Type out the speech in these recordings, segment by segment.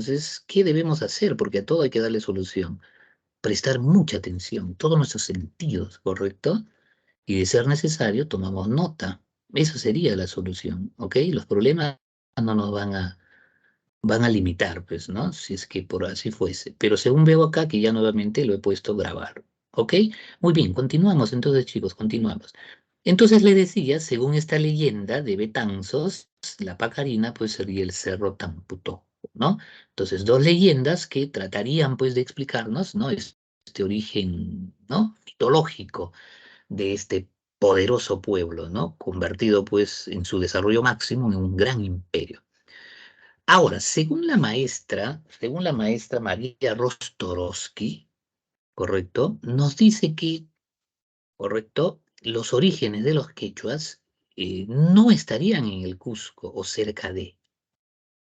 Entonces, ¿qué debemos hacer? Porque a todo hay que darle solución. Prestar mucha atención, todos nuestros sentidos, ¿correcto? Y de ser necesario, tomamos nota. Esa sería la solución, ¿ok? Los problemas no nos van a limitar, pues, ¿no? Si es que por así fuese. Pero según veo acá, que ya nuevamente lo he puesto a grabar, ¿ok? Muy bien, continuamos entonces, chicos, continuamos. Entonces le decía, según esta leyenda de Betanzos, la Pacarina, pues sería el Cerro Tamputó, ¿no? Entonces, dos leyendas que tratarían, pues, de explicarnos, ¿no? Este origen, ¿no? Mitológico de este poderoso pueblo, ¿no? Convertido, pues, en su desarrollo máximo en un gran imperio. Ahora, según la maestra María Rostorowski, ¿correcto? Nos dice que, ¿correcto? Los orígenes de los quechuas no estarían en el Cusco o cerca de,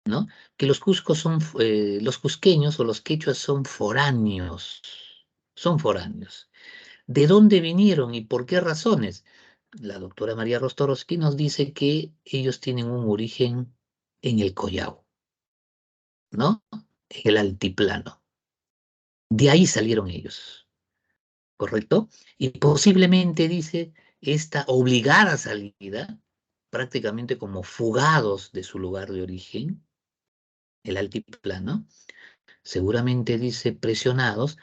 ¿no? Que los cusqueños o los quechuas son foráneos. ¿De dónde vinieron y por qué razones? La doctora María Rostorowski nos dice que ellos tienen un origen en el Collao, ¿no? En el altiplano. De ahí salieron ellos, ¿correcto? Y posiblemente, dice, esta obligada salida, prácticamente como fugados de su lugar de origen, el altiplano, seguramente, dice, presionados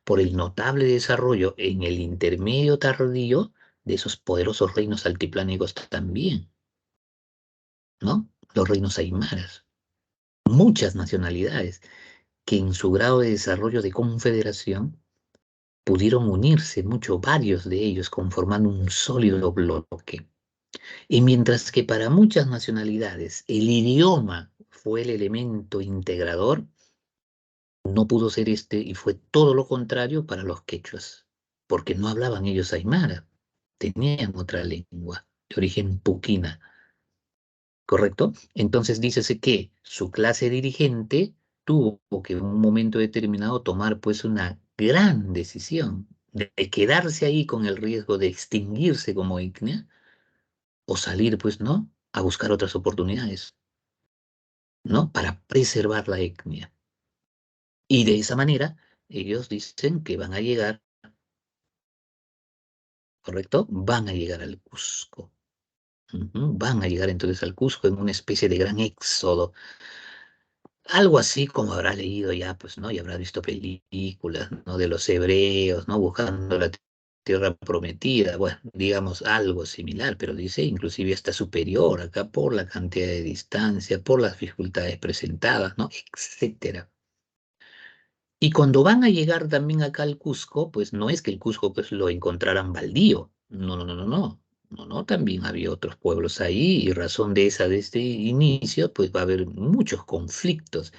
por el notable desarrollo en el intermedio tardío de esos poderosos reinos altiplánicos también, ¿no? Los reinos aymaras, muchas nacionalidades que en su grado de desarrollo de confederación pudieron unirse mucho, varios de ellos, conformando un sólido bloque. Y mientras que para muchas nacionalidades el idioma fue el elemento integrador, no pudo ser este y fue todo lo contrario para los quechuas, porque no hablaban ellos aymara, tenían otra lengua de origen puquina, ¿correcto? Entonces dícese que su clase dirigente tuvo que en un momento determinado tomar pues una gran decisión de quedarse ahí con el riesgo de extinguirse como etnia o salir pues, ¿no? A buscar otras oportunidades, ¿no? Para preservar la etnia. Y de esa manera ellos dicen que van a llegar, ¿correcto? Van a llegar al Cusco. Ujú. Van a llegar entonces al Cusco en una especie de gran éxodo. Algo así como habrá leído ya, pues, ¿no? Y habrá visto películas, ¿no? De los hebreos, ¿no? Buscando la tierra prometida. Bueno, digamos algo similar, pero dice inclusive está superior acá por la cantidad de distancia, por las dificultades presentadas, ¿no? Etcétera. Y cuando van a llegar también acá al Cusco, pues no es que el Cusco pues lo encontraran baldío. No, no, no, no, no. No, no, también había otros pueblos ahí y razón de esa, de este inicio, pues va a haber muchos conflictos.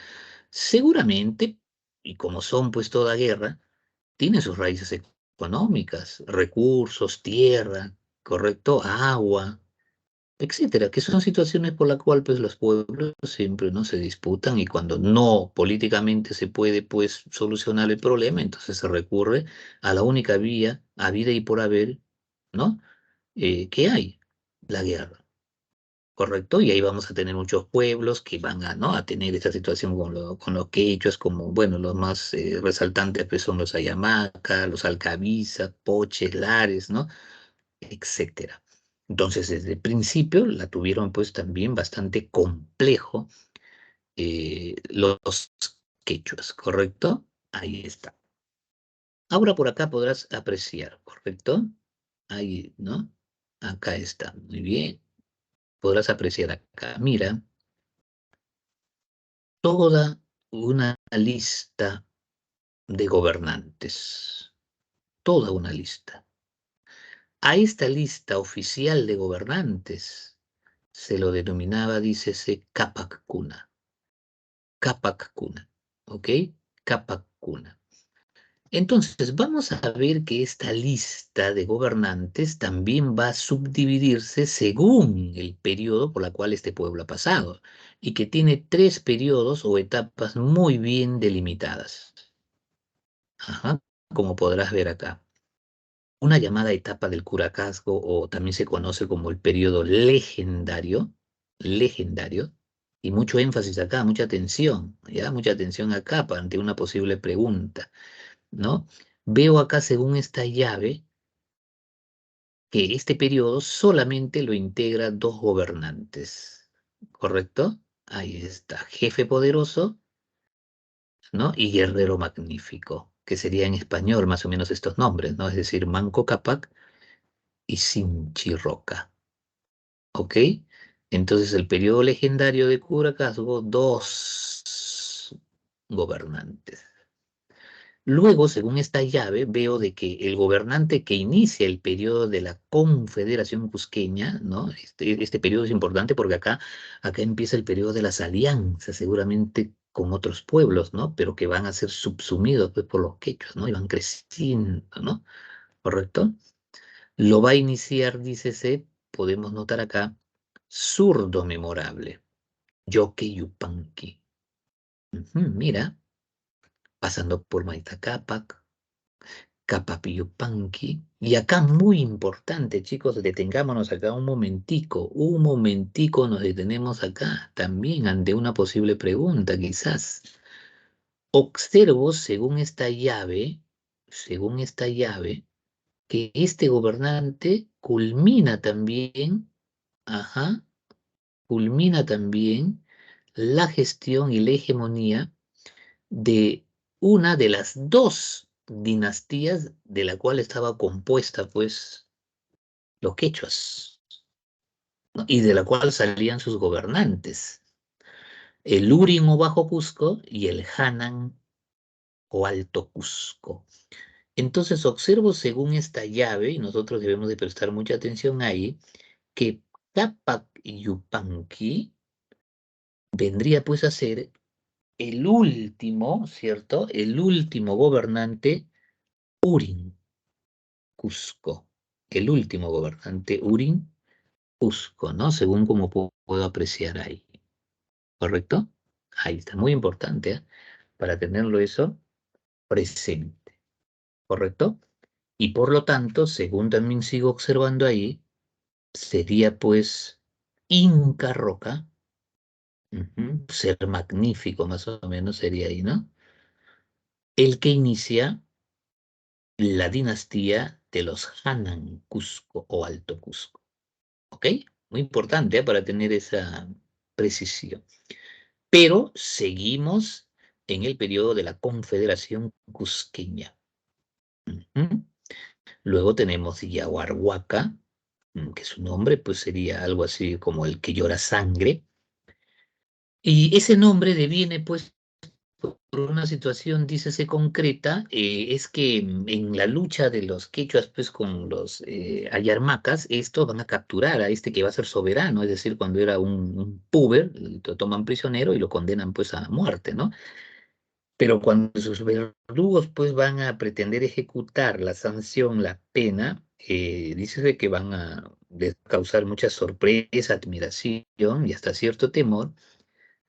Seguramente, y como son pues toda guerra, tiene sus raíces económicas, recursos, tierra, correcto, agua, etcétera, que son situaciones por las cuales pues los pueblos siempre no se disputan y cuando no políticamente se puede pues solucionar el problema, entonces se recurre a la única vía, a vida y por haber, ¿no? ¿Qué hay? La guerra. ¿Correcto? Y ahí vamos a tener muchos pueblos que van a, ¿no? A tener esta situación con los quechuas, como, bueno, los más resaltantes pues son los Ayamaca, los Alcabiza, Poches, Lares, ¿no? Etcétera. Entonces, desde el principio la tuvieron pues también bastante complejo los quechuas, ¿correcto? Ahí está. Ahora por acá podrás apreciar, ¿correcto? Ahí, ¿no? Acá está, muy bien. Podrás apreciar acá. Mira, toda una lista de gobernantes, toda una lista. A esta lista oficial de gobernantes se lo denominaba, dícese, Capac Cuna. Capac Cuna, ¿ok? Capac Cuna. Entonces, vamos a ver que esta lista de gobernantes también va a subdividirse según el periodo por la cual este pueblo ha pasado y que tiene tres periodos o etapas muy bien delimitadas. Ajá, como podrás ver acá. Una llamada etapa del Curacazgo o también se conoce como el periodo legendario, legendario, Y mucho énfasis acá, mucha atención, ¿ya? Mucha atención acá ante una posible pregunta, ¿no? Veo acá, según esta llave, que este periodo solamente lo integra dos gobernantes, ¿correcto? Ahí está, jefe poderoso, ¿no? Y guerrero magnífico, que sería en español más o menos estos nombres, ¿no? Es decir, Manco Cápac y Sinchi Roca, ¿ok? Entonces el periodo legendario de Curaçao hubo dos gobernantes. Luego, según esta llave, veo de que el gobernante que inicia el periodo de la Confederación Cusqueña, ¿no? Este periodo es importante porque acá empieza el periodo de las alianzas, seguramente con otros pueblos, ¿no? Pero que van a ser subsumidos pues, por los quechos, ¿no? Y van creciendo, ¿no? ¿Correcto? Lo va a iniciar, dícese, podemos notar acá, zurdo memorable, Yoque Yupanqui. Mira, pasando por Maita Cápac, Capapiyupanqui. Y acá muy importante, chicos, detengámonos acá un momentico nos detenemos acá, también ante una posible pregunta, quizás. Observo, según esta llave, que este gobernante culmina también, ajá, culmina también la gestión y la hegemonía de una de las dos dinastías de la cual estaba compuesta, pues, los quechuas, ¿no? Y de la cual salían sus gobernantes, el Urin o Bajo Cusco y el Hanan o Alto Cusco. Entonces observo según esta llave, y nosotros debemos de prestar mucha atención ahí, que Capac Yupanqui vendría pues a ser el último, ¿cierto? El último gobernante Urin Cusco, el último gobernante Urin Cusco, ¿no? Según como puedo apreciar ahí, ¿correcto? Ahí está, muy importante, ¿eh? Para tenerlo eso presente, ¿correcto? Y por lo tanto, según también sigo observando ahí, sería pues Inca Roca, ser magnífico más o menos sería ahí, ¿no? El que inicia la dinastía de los Hanan Cusco o Alto Cusco. ¿Ok? Muy importante, para tener esa precisión. Pero seguimos en el periodo de la Confederación Cusqueña. Ujú. Luego tenemos Yaguarhuaca, que su nombre pues sería algo así como el que llora sangre. Y ese nombre deviene pues por una situación, dícese concreta, es que en la lucha de los quechuas pues con los ayarmacas, estos van a capturar a este que va a ser soberano, es decir, cuando era un puber, lo toman prisionero y lo condenan pues a muerte, ¿no? Pero cuando sus verdugos pues van a pretender ejecutar la sanción, la pena, dice que van a causar mucha sorpresa, admiración y hasta cierto temor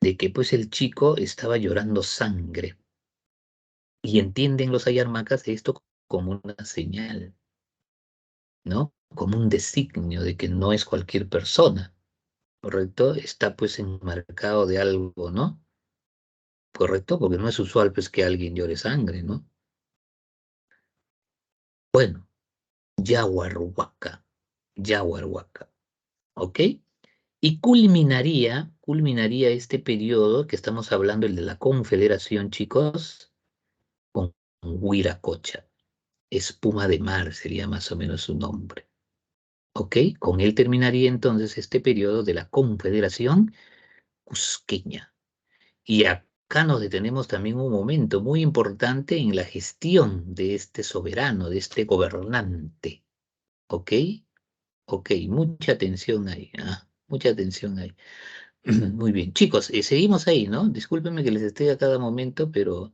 de que pues el chico estaba llorando sangre. Y entienden los ayarmacas esto como una señal, ¿no? Como un designio de que no es cualquier persona, ¿correcto? Está pues enmarcado de algo, ¿no? ¿Correcto? Porque no es usual pues que alguien llore sangre, ¿no? Bueno, Yaguarhuaca, Yaguarhuaca, ¿ok? Y culminaría este periodo que estamos hablando, el de la Confederación, chicos, con Huiracocha. Espuma de mar sería más o menos su nombre. ¿Ok? Con él terminaría entonces este periodo de la Confederación Cusqueña. Y acá nos detenemos también un momento muy importante en la gestión de este soberano, de este gobernante. ¿Ok? Ok, mucha atención ahí. Mucha atención ahí. Muy bien. Chicos, seguimos ahí, ¿no? Discúlpenme que les esté a cada momento, pero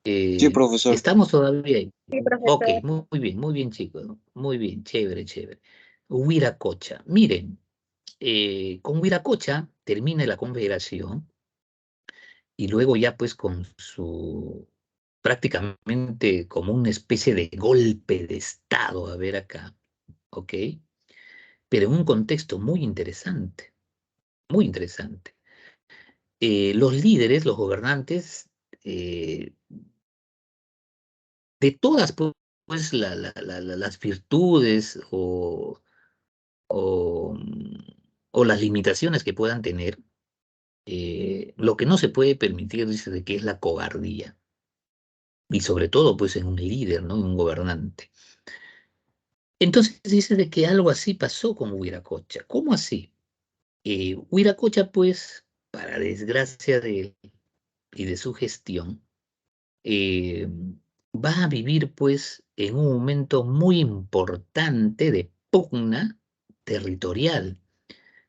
Sí, profesor. estamos todavía ahí. Sí, Ok, profesor. muy bien, chicos. Muy bien, chévere, chévere. Huiracocha. Miren, con Huiracocha termina la Confederación y luego ya pues con su prácticamente como una especie de golpe de Estado, a ver acá, ¿ok? Pero en un contexto muy interesante, muy interesante. los líderes, los gobernantes, de todas pues, las virtudes o, o las limitaciones que puedan tener, lo que no se puede permitir, dice, de que es la cobardía. Y sobre todo, pues, en un líder, ¿no? En un gobernante. Entonces dice de que algo así pasó con Huiracocha. ¿Cómo así? Huiracocha, pues, para desgracia de él y de su gestión, eh, va a vivir, pues, en un momento muy importante de pugna territorial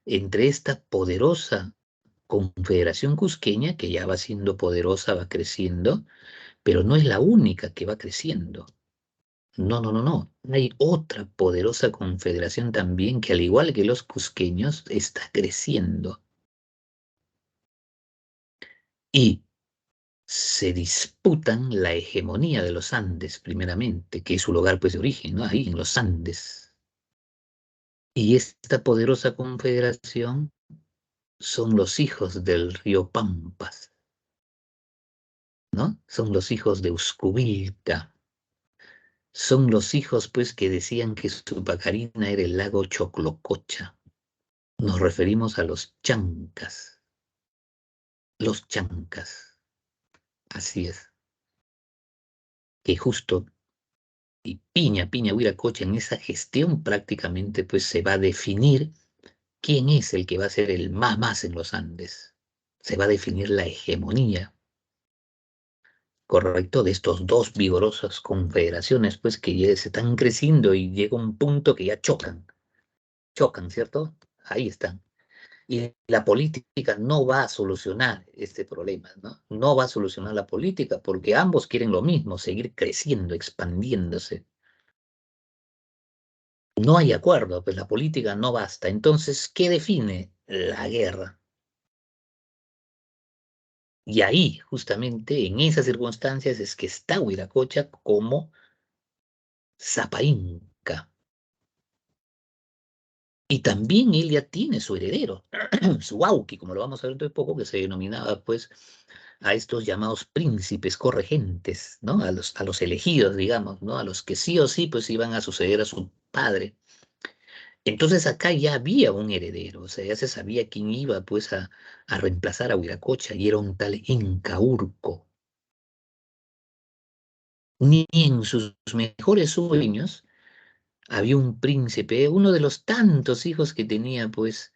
entre esta poderosa Confederación Cusqueña, que ya va siendo poderosa, va creciendo, pero no es la única que va creciendo. No, no, no, no. Hay otra poderosa confederación también que, al igual que los cusqueños, está creciendo. Y se disputan la hegemonía de los Andes, primeramente, que es su lugar, pues, de origen, ¿no? Ahí, en los Andes. Y esta poderosa confederación son los hijos del río Pampas, ¿no? Son los hijos de Uscubilca. Son los hijos, pues, que decían que su pacarina era el lago Choclococha. Nos referimos a los chancas. Los chancas. Así es. Que justo y Piña Huiracocha, en esa gestión prácticamente, pues, se va a definir quién es el que va a ser el más en los Andes. Se va a definir la hegemonía, correcto, de estos dos vigorosas confederaciones, pues, que ya se están creciendo y llega un punto que ya chocan, ¿cierto? Ahí están. Y la política no va a solucionar este problema, ¿no? No va a solucionar la política porque ambos quieren lo mismo, seguir creciendo, expandiéndose. No hay acuerdo, pues la política no basta. Entonces, ¿qué define la guerra? Y ahí, justamente, en esas circunstancias, es que está Huiracocha como Zapa Inca. Y también él ya tiene su heredero, su Auqui, como lo vamos a ver dentro de poco, que se denominaba, pues, a estos llamados príncipes corregentes, ¿no? A los elegidos, digamos, ¿no? A los que sí o sí, pues, iban a suceder a su padre. Entonces acá ya había un heredero, o sea, ya se sabía quién iba, pues, a reemplazar a Huiracocha, y era un tal Inca Urco. Ni en sus mejores sueños había un príncipe, uno de los tantos hijos que tenía, pues,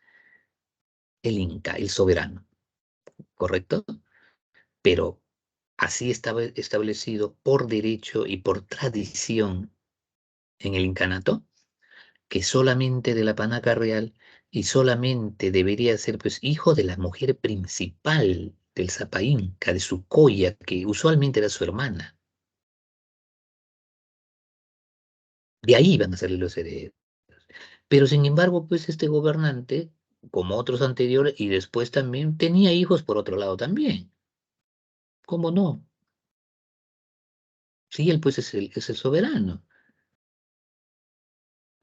el Inca, el soberano, ¿correcto? Pero así estaba establecido por derecho y por tradición en el incanato, que solamente de la panaca real y solamente debería ser, pues, hijo de la mujer principal del Zapa Inca, de su colla, que usualmente era su hermana. De ahí iban a salir los herederos. Pero sin embargo, pues, este gobernante, como otros anteriores y después también, tenía hijos por otro lado también. ¿Cómo no? Sí, él, pues, es el soberano,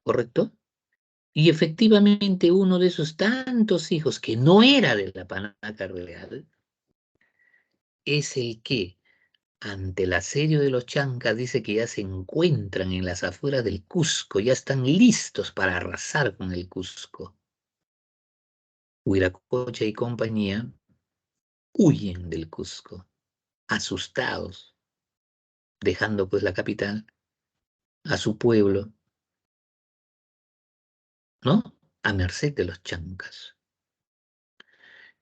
¿correcto? Y efectivamente uno de esos tantos hijos que no era de la panaca real es el que, ante el asedio de los chancas, dice que ya se encuentran en las afueras del Cusco, ya están listos para arrasar con el Cusco. Huiracocha y compañía huyen del Cusco, asustados, dejando, pues, la capital, a su pueblo, ¿no? A merced de los chancas.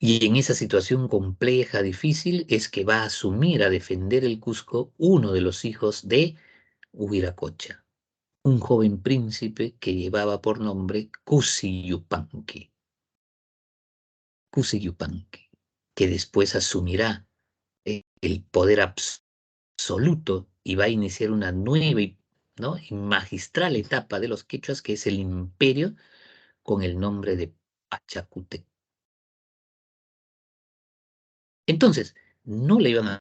Y en esa situación compleja, difícil, es que va a asumir a defender el Cusco uno de los hijos de Huiracocha, un joven príncipe que llevaba por nombre Cusi Yupanqui, que después asumirá el poder absoluto y va a iniciar una nueva, ¿no?, y magistral etapa de los quechuas, que es el imperio con el nombre de Pachacútec. Entonces, no le iban a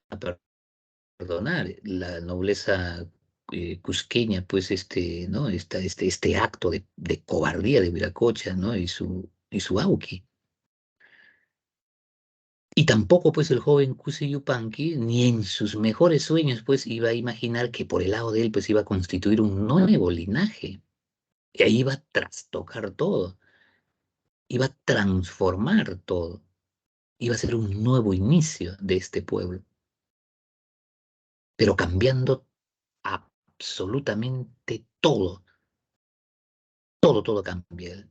perdonar la nobleza cusqueña, pues, ¿no? Este acto de cobardía de Viracocha, ¿no? Y su Auqui. Y tampoco, pues, el joven Kusi Yupanqui, ni en sus mejores sueños, pues, iba a imaginar que por el lado de él, pues, iba a constituir un nuevo linaje. Y ahí iba a trastocar todo, iba a transformar todo, iba a ser un nuevo inicio de este pueblo, pero cambiando absolutamente todo, todo cambia.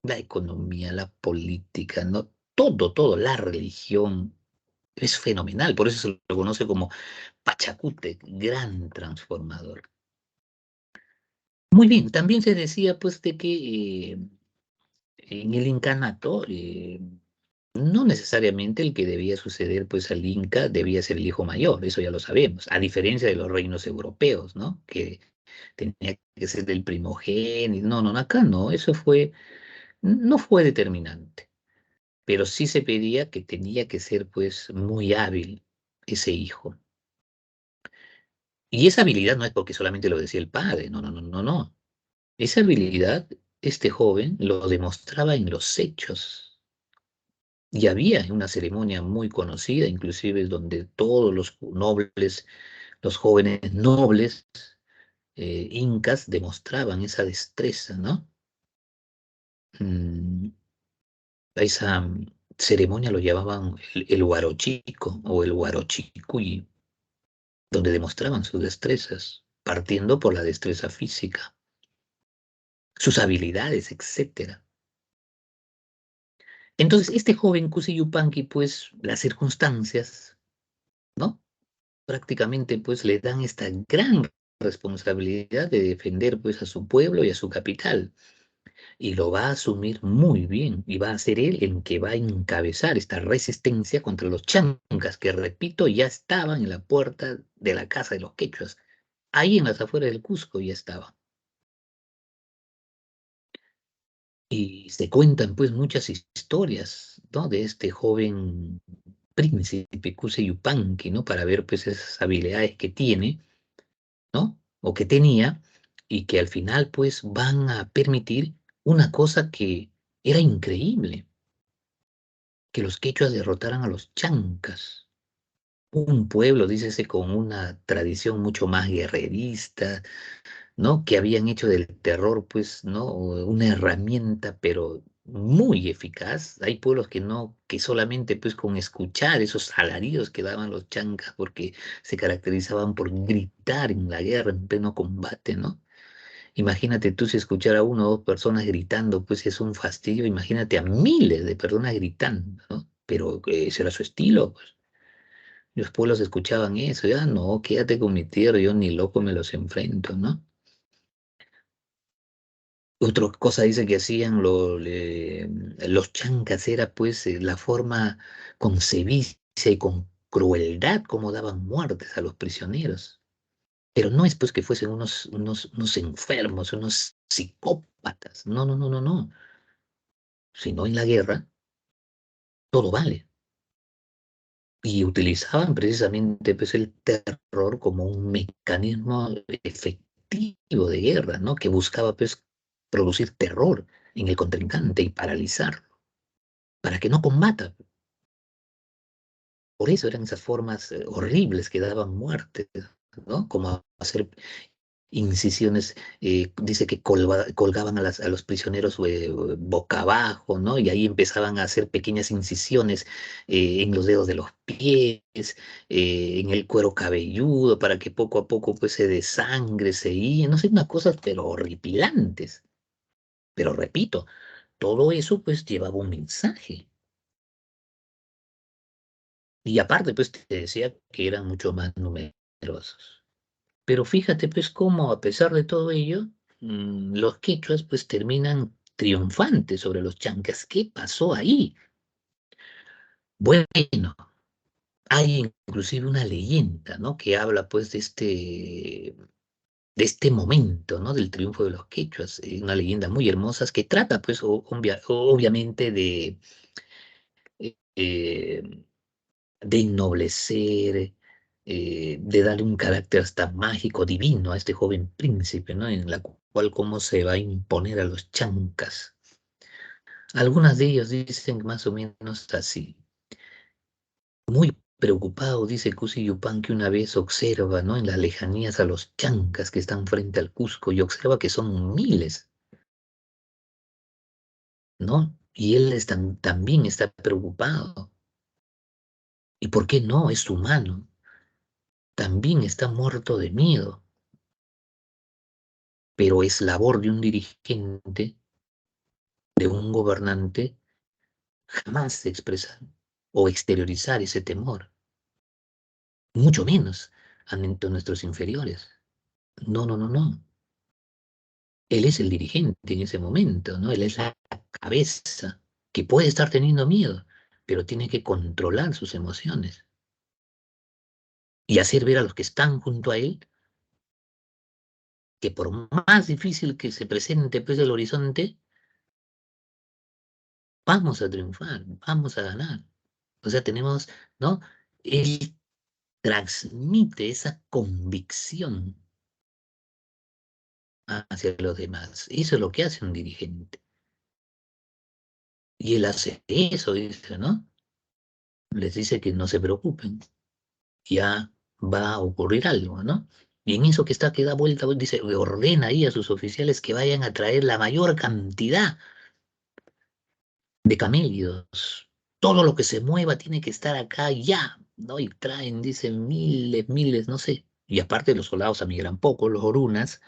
La economía, la política, ¿no? Todo, la religión. Es fenomenal, por eso se lo conoce como Pachacútec, gran transformador. Muy bien, también se decía pues de que en el incanato no necesariamente el que debía suceder pues al Inca debía ser el hijo mayor, eso ya lo sabemos, a diferencia de los reinos europeos, ¿no? Que tenía que ser del primogénito, no, acá no, no fue determinante, pero sí se pedía que tenía que ser pues muy hábil ese hijo. Y esa habilidad no es porque solamente lo decía el padre, no. Esa habilidad, este joven lo demostraba en los hechos. Y había una ceremonia muy conocida, inclusive donde todos los nobles, los jóvenes nobles incas demostraban esa destreza, ¿no? Mm, esa ceremonia lo llamaban el huarochico o el huarochicuy, donde demostraban sus destrezas, partiendo por la destreza física, sus habilidades, etcétera. Entonces, este joven Kusi Yupanqui, pues, las circunstancias, ¿no? Prácticamente, pues, le dan esta gran responsabilidad de defender, pues, a su pueblo y a su capital. Y lo va a asumir muy bien, y va a ser él el que va a encabezar esta resistencia contra los chancas, que, repito, ya estaban en la puerta de la casa de los quechuas. Ahí en las afueras del Cusco ya estaban. Y se cuentan pues muchas historias, ¿no? De este joven príncipe Cuse Yupanqui, ¿no? Para ver pues esas habilidades que tiene, ¿no? O que tenía, y que al final pues van a permitir una cosa que era increíble, que los quechuas derrotaran a los chancas. Un pueblo, dícese, con una tradición mucho más guerrerista, ¿no? Que habían hecho del terror, pues, ¿no? Una herramienta, pero muy eficaz. Hay pueblos que no, que solamente, pues, con escuchar esos alaridos que daban los chancas, porque se caracterizaban por gritar en la guerra, en pleno combate, ¿no? Imagínate tú si escuchar a una o dos personas gritando, pues es un fastidio. Imagínate a miles de personas gritando, ¿no? Pero ese era su estilo, pues. Los pueblos escuchaban eso, ya no, quédate con mi tierra, yo ni loco me los enfrento, ¿no? Otra cosa dice que hacían los chancas era pues la forma con sevicia y con crueldad como daban muertes a los prisioneros. Pero no es pues que fuesen unos enfermos, unos psicópatas. No. Sino en la guerra todo vale. Y utilizaban precisamente pues el terror como un mecanismo efectivo de guerra, ¿no? Que buscaba pues producir terror en el contrincante y paralizarlo, para que no combata. Por eso eran esas formas horribles que daban muerte, ¿no? Como hacer incisiones, dice que colgaban a los prisioneros boca abajo, ¿no? Y ahí empezaban a hacer pequeñas incisiones en los dedos de los pies, en el cuero cabelludo, para que poco a poco pues se desangre, se iba, no sé, unas cosas pero horripilantes. Pero repito, todo eso pues llevaba un mensaje. Y aparte pues te decía que eran mucho más numerosos. Pero fíjate pues cómo a pesar de todo ello, los quechuas pues terminan triunfantes sobre los chancas. ¿Qué pasó ahí? Bueno, hay inclusive una leyenda, ¿no? Que habla pues de este momento, ¿no? Del triunfo de los quechuas. Una leyenda muy hermosa que trata pues obviamente eh, eh, de ennoblecer, de darle un carácter hasta mágico, divino a este joven príncipe, ¿no? En la cual cómo se va a imponer a los chancas. Algunas de ellos dicen más o menos así. Muy preocupado, dice Cusi Yupan, que una vez observa, ¿no? En las lejanías a los chancas que están frente al Cusco y observa que son miles, ¿no? Y él también está preocupado. ¿Y por qué no? Es humano. También está muerto de miedo. Pero es labor de un dirigente, de un gobernante, jamás expresar o exteriorizar ese temor. Mucho menos ante nuestros inferiores. No, no, no, no. Él es el dirigente en ese momento, ¿no? Él es la cabeza que puede estar teniendo miedo, pero tiene que controlar sus emociones y hacer ver a los que están junto a él que por más difícil que se presente pues el horizonte, vamos a triunfar, vamos a ganar. O sea, tenemos, ¿no? Él transmite esa convicción hacia los demás. Eso es lo que hace un dirigente. Y él hace eso, dice, ¿no? Les dice que no se preocupen, ya va a ocurrir algo, ¿no? Y en eso que está, que da vuelta, dice, ordena ahí a sus oficiales que vayan a traer la mayor cantidad de camellos. Todo lo que se mueva tiene que estar acá ya, ¿no? Y traen, dicen, miles, miles, no sé. Y aparte los soldados amigran poco, los orunas,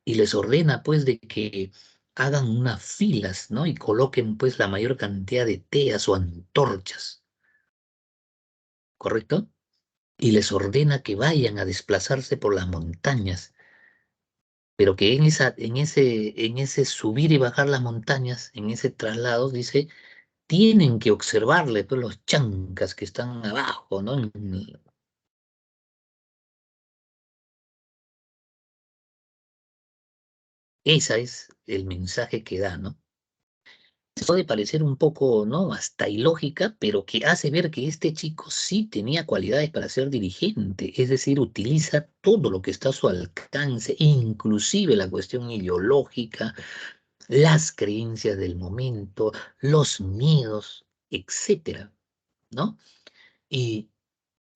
y les ordena, pues, de que hagan unas filas, ¿no? Y coloquen, pues, la mayor cantidad de teas o antorchas, ¿correcto? Y les ordena que vayan a desplazarse por las montañas, pero que en ese subir y bajar las montañas, en ese traslado, dice, tienen que observarle pues, los chancas que están abajo, ¿no? Ese es el mensaje que da, ¿no? Puede parecer un poco, ¿no? Hasta ilógica, pero que hace ver que este chico sí tenía cualidades para ser dirigente, es decir, utiliza todo lo que está a su alcance, inclusive la cuestión ideológica, las creencias del momento, los miedos, etcétera, ¿no? Y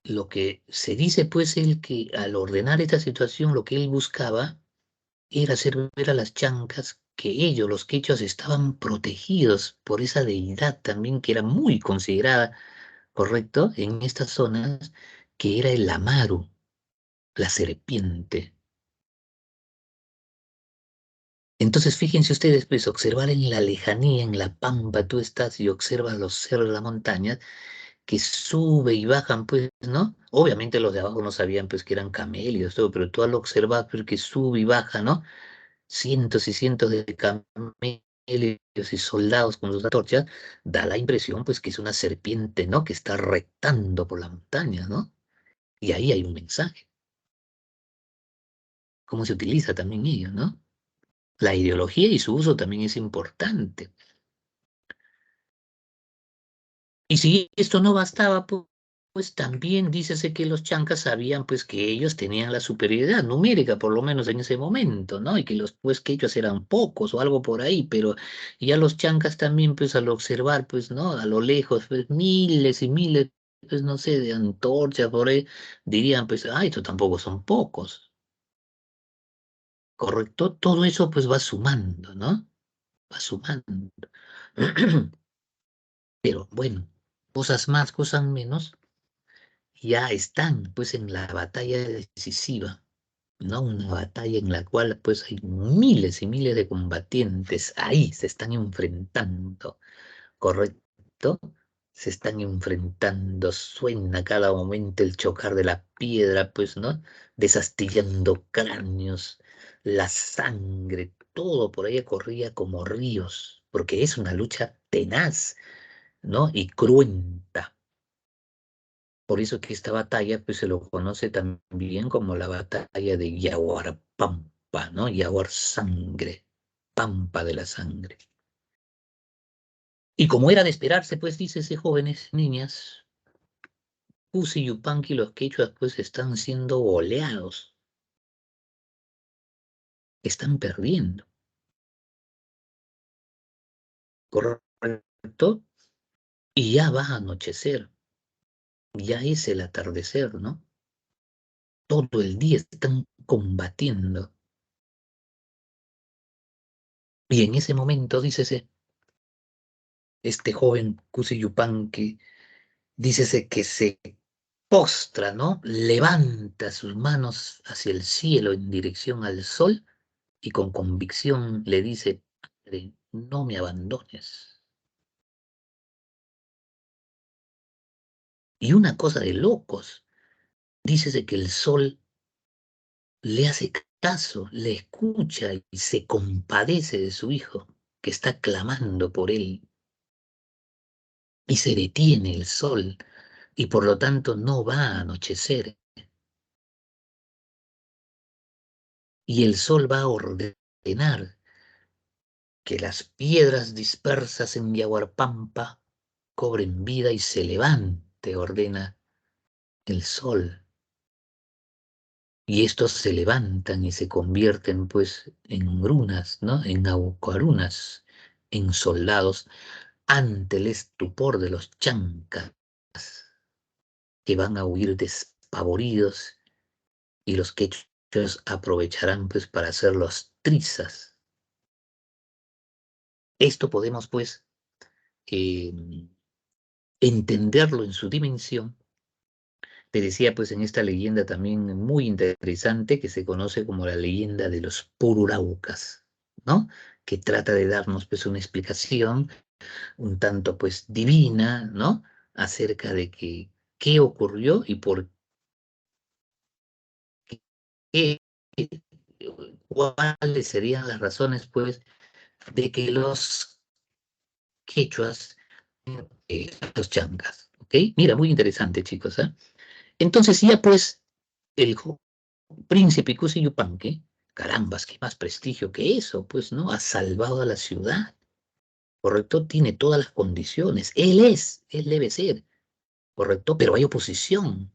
lo que se dice, pues, él que al ordenar esta situación, lo que él buscaba era hacer ver a las chancas que ellos, los quechuas, estaban protegidos por esa deidad también que era muy considerada, correcto, en estas zonas, que era el Amaru, la serpiente. Entonces, fíjense ustedes, pues, observar en la lejanía, en la pampa, tú estás y observas los cerros, las montañas, que sube y bajan, pues, ¿no? Obviamente los de abajo no sabían, pues, que eran camellos, todo, pero tú al observar, pues, que sube y baja, ¿no? Cientos y cientos de camellos y soldados con sus antorchas, da la impresión, pues, que es una serpiente, ¿no? Que está rectando por la montaña, ¿no? Y ahí hay un mensaje. ¿Cómo se utiliza también ello, ¿no? La ideología y su uso también es importante. Y si esto no bastaba, pues también dícese que los chancas sabían pues que ellos tenían la superioridad numérica, por lo menos en ese momento, ¿no? Y que los pues que ellos eran pocos o algo por ahí, pero ya los chancas también pues al observar pues, ¿no? A lo lejos, pues miles y miles, pues no sé, de antorchas por ahí, dirían pues, ah, estos tampoco son pocos, ¿correcto? Todo eso pues va sumando, ¿no? Va sumando. Pero bueno, cosas más, cosas menos ya están pues en la batalla decisiva, ¿no? Una batalla en la cual pues hay miles y miles de combatientes ahí, se están enfrentando, ¿correcto? Se están enfrentando, suena a cada momento el chocar de la piedra, pues, ¿no? Desastillando cráneos, la sangre, todo por ahí corría como ríos, porque es una lucha tenaz, ¿no? Y cruenta. Por eso que esta batalla pues, se lo conoce también como la batalla de Yaguarpampa, ¿no? Yaguar sangre, pampa de la sangre. Y como era de esperarse, pues dice jóvenes, niñas, Pusi, Yupanqui y los quechuas pues están siendo goleados, están perdiendo, ¿correcto? Y ya va a anochecer. ya es el atardecer, ¿no? Todo el día están combatiendo. Y en ese momento, dícese, este joven Cusi Yupanqui, dícese que se postra, ¿no? Levanta sus manos hacia el cielo en dirección al sol y con convicción le dice, Padre, no me abandones. Y una cosa de locos, dícese que el sol le hace caso, le escucha y se compadece de su hijo, que está clamando por él, y se detiene el sol, y por lo tanto no va a anochecer, y el sol va a ordenar que las piedras dispersas en Yaguarpampa cobren vida y se levante, ordena el sol. Y estos se levantan y se convierten pues en runas, ¿no? En aucoarunas, en soldados, ante el estupor de los chancas, que van a huir despavoridos y los quechos aprovecharán pues para hacer los trizas. Esto podemos pues eh, entenderlo en su dimensión. Te decía pues en esta leyenda también muy interesante que se conoce como la leyenda de los Pururaucas, ¿no? Que trata de darnos pues una explicación un tanto pues divina, ¿no? Acerca de que qué ocurrió y por qué, cuáles serían las razones pues de que los quechuas, los changas, ¿ok? Mira, muy interesante, chicos, ¿eh? Entonces ya pues el príncipe Cusi Yupanqui, carambas, qué más prestigio que eso, pues, ¿no? Ha salvado a la ciudad, ¿correcto? Tiene todas las condiciones. Él debe ser, ¿correcto? Pero hay oposición.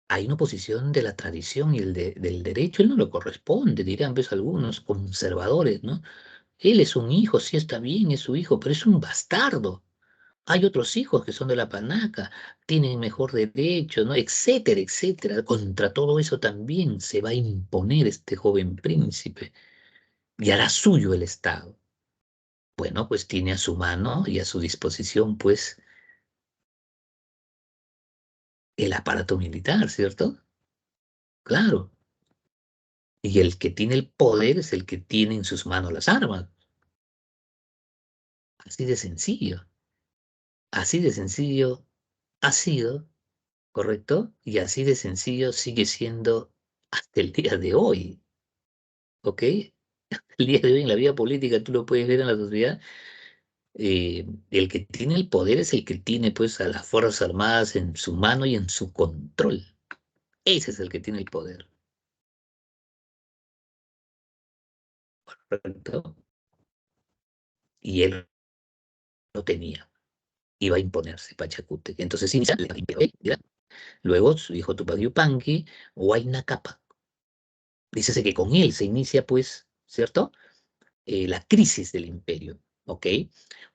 Hay una oposición de la tradición y del derecho. Él no le corresponde, dirán, pues, algunos conservadores, ¿no? Él es un hijo, sí está bien, es su hijo, pero es un bastardo. Hay otros hijos que son de la panaca, tienen mejor derecho, ¿no? Etcétera, etcétera. Contra todo eso también se va a imponer este joven príncipe y hará suyo el Estado. Bueno, pues tiene a su mano y a su disposición, pues, el aparato militar, ¿cierto? Claro. Y el que tiene el poder es el que tiene en sus manos las armas. Así de sencillo. Así de sencillo ha sido, ¿correcto? Y así de sencillo sigue siendo hasta el día de hoy, ¿ok? El día de hoy en la vida política tú lo puedes ver en la sociedad. El que tiene el poder es el que tiene pues a las Fuerzas Armadas en su mano y en su control. Ese es el que tiene el poder, ¿correcto? Y él lo tenía, iba a imponerse Pachacute. Entonces inicia la imperio, ¿ya? Luego su hijo Tupac Yupanqui, Huayna Capac. Dícese que con él se inicia pues, ¿cierto? La crisis del imperio, ¿ok?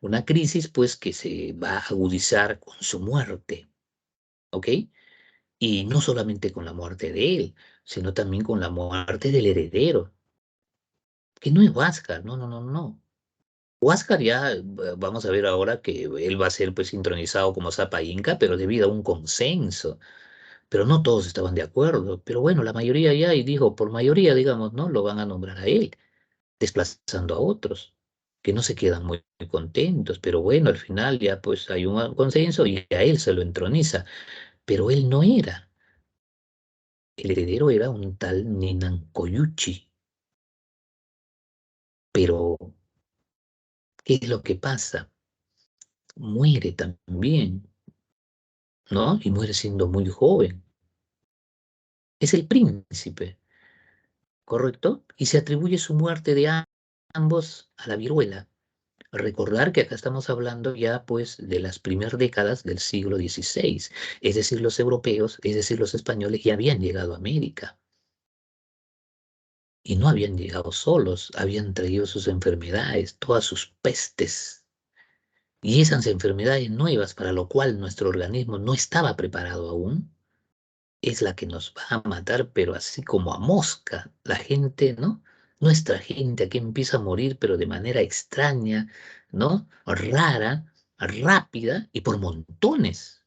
Una crisis pues que se va a agudizar con su muerte, ¿ok? Y no solamente con la muerte de él, sino también con la muerte del heredero, que no es Huáscar, no, no, no, no. Huáscar ya, vamos a ver ahora que él va a ser pues intronizado como Zapa Inca, pero debido a un consenso. Pero no todos estaban de acuerdo. Pero bueno, la mayoría ya, y dijo, por mayoría, digamos, ¿no? Lo van a nombrar a él, desplazando a otros, que no se quedan muy contentos. Pero bueno, al final ya pues hay un consenso y a él se lo entroniza. Pero él no era. El heredero era un tal Ninancoyuchi. Pero, ¿qué es lo que pasa? Muere también, ¿no? Y muere siendo muy joven. Es el príncipe, ¿correcto? Y se atribuye su muerte de ambos a la viruela. Recordar que acá estamos hablando ya pues de las primeras décadas del siglo XVI, es decir, los europeos, es decir, los españoles ya habían llegado a América y no habían llegado solos, habían traído sus enfermedades, todas sus pestes, Y esas enfermedades nuevas para lo cual nuestro organismo no estaba preparado aún, es la que nos va a matar, pero así como a mosca. La gente, ¿no? Nuestra gente aquí empieza a morir, pero de manera extraña, ¿no? Rara, rápida y por montones.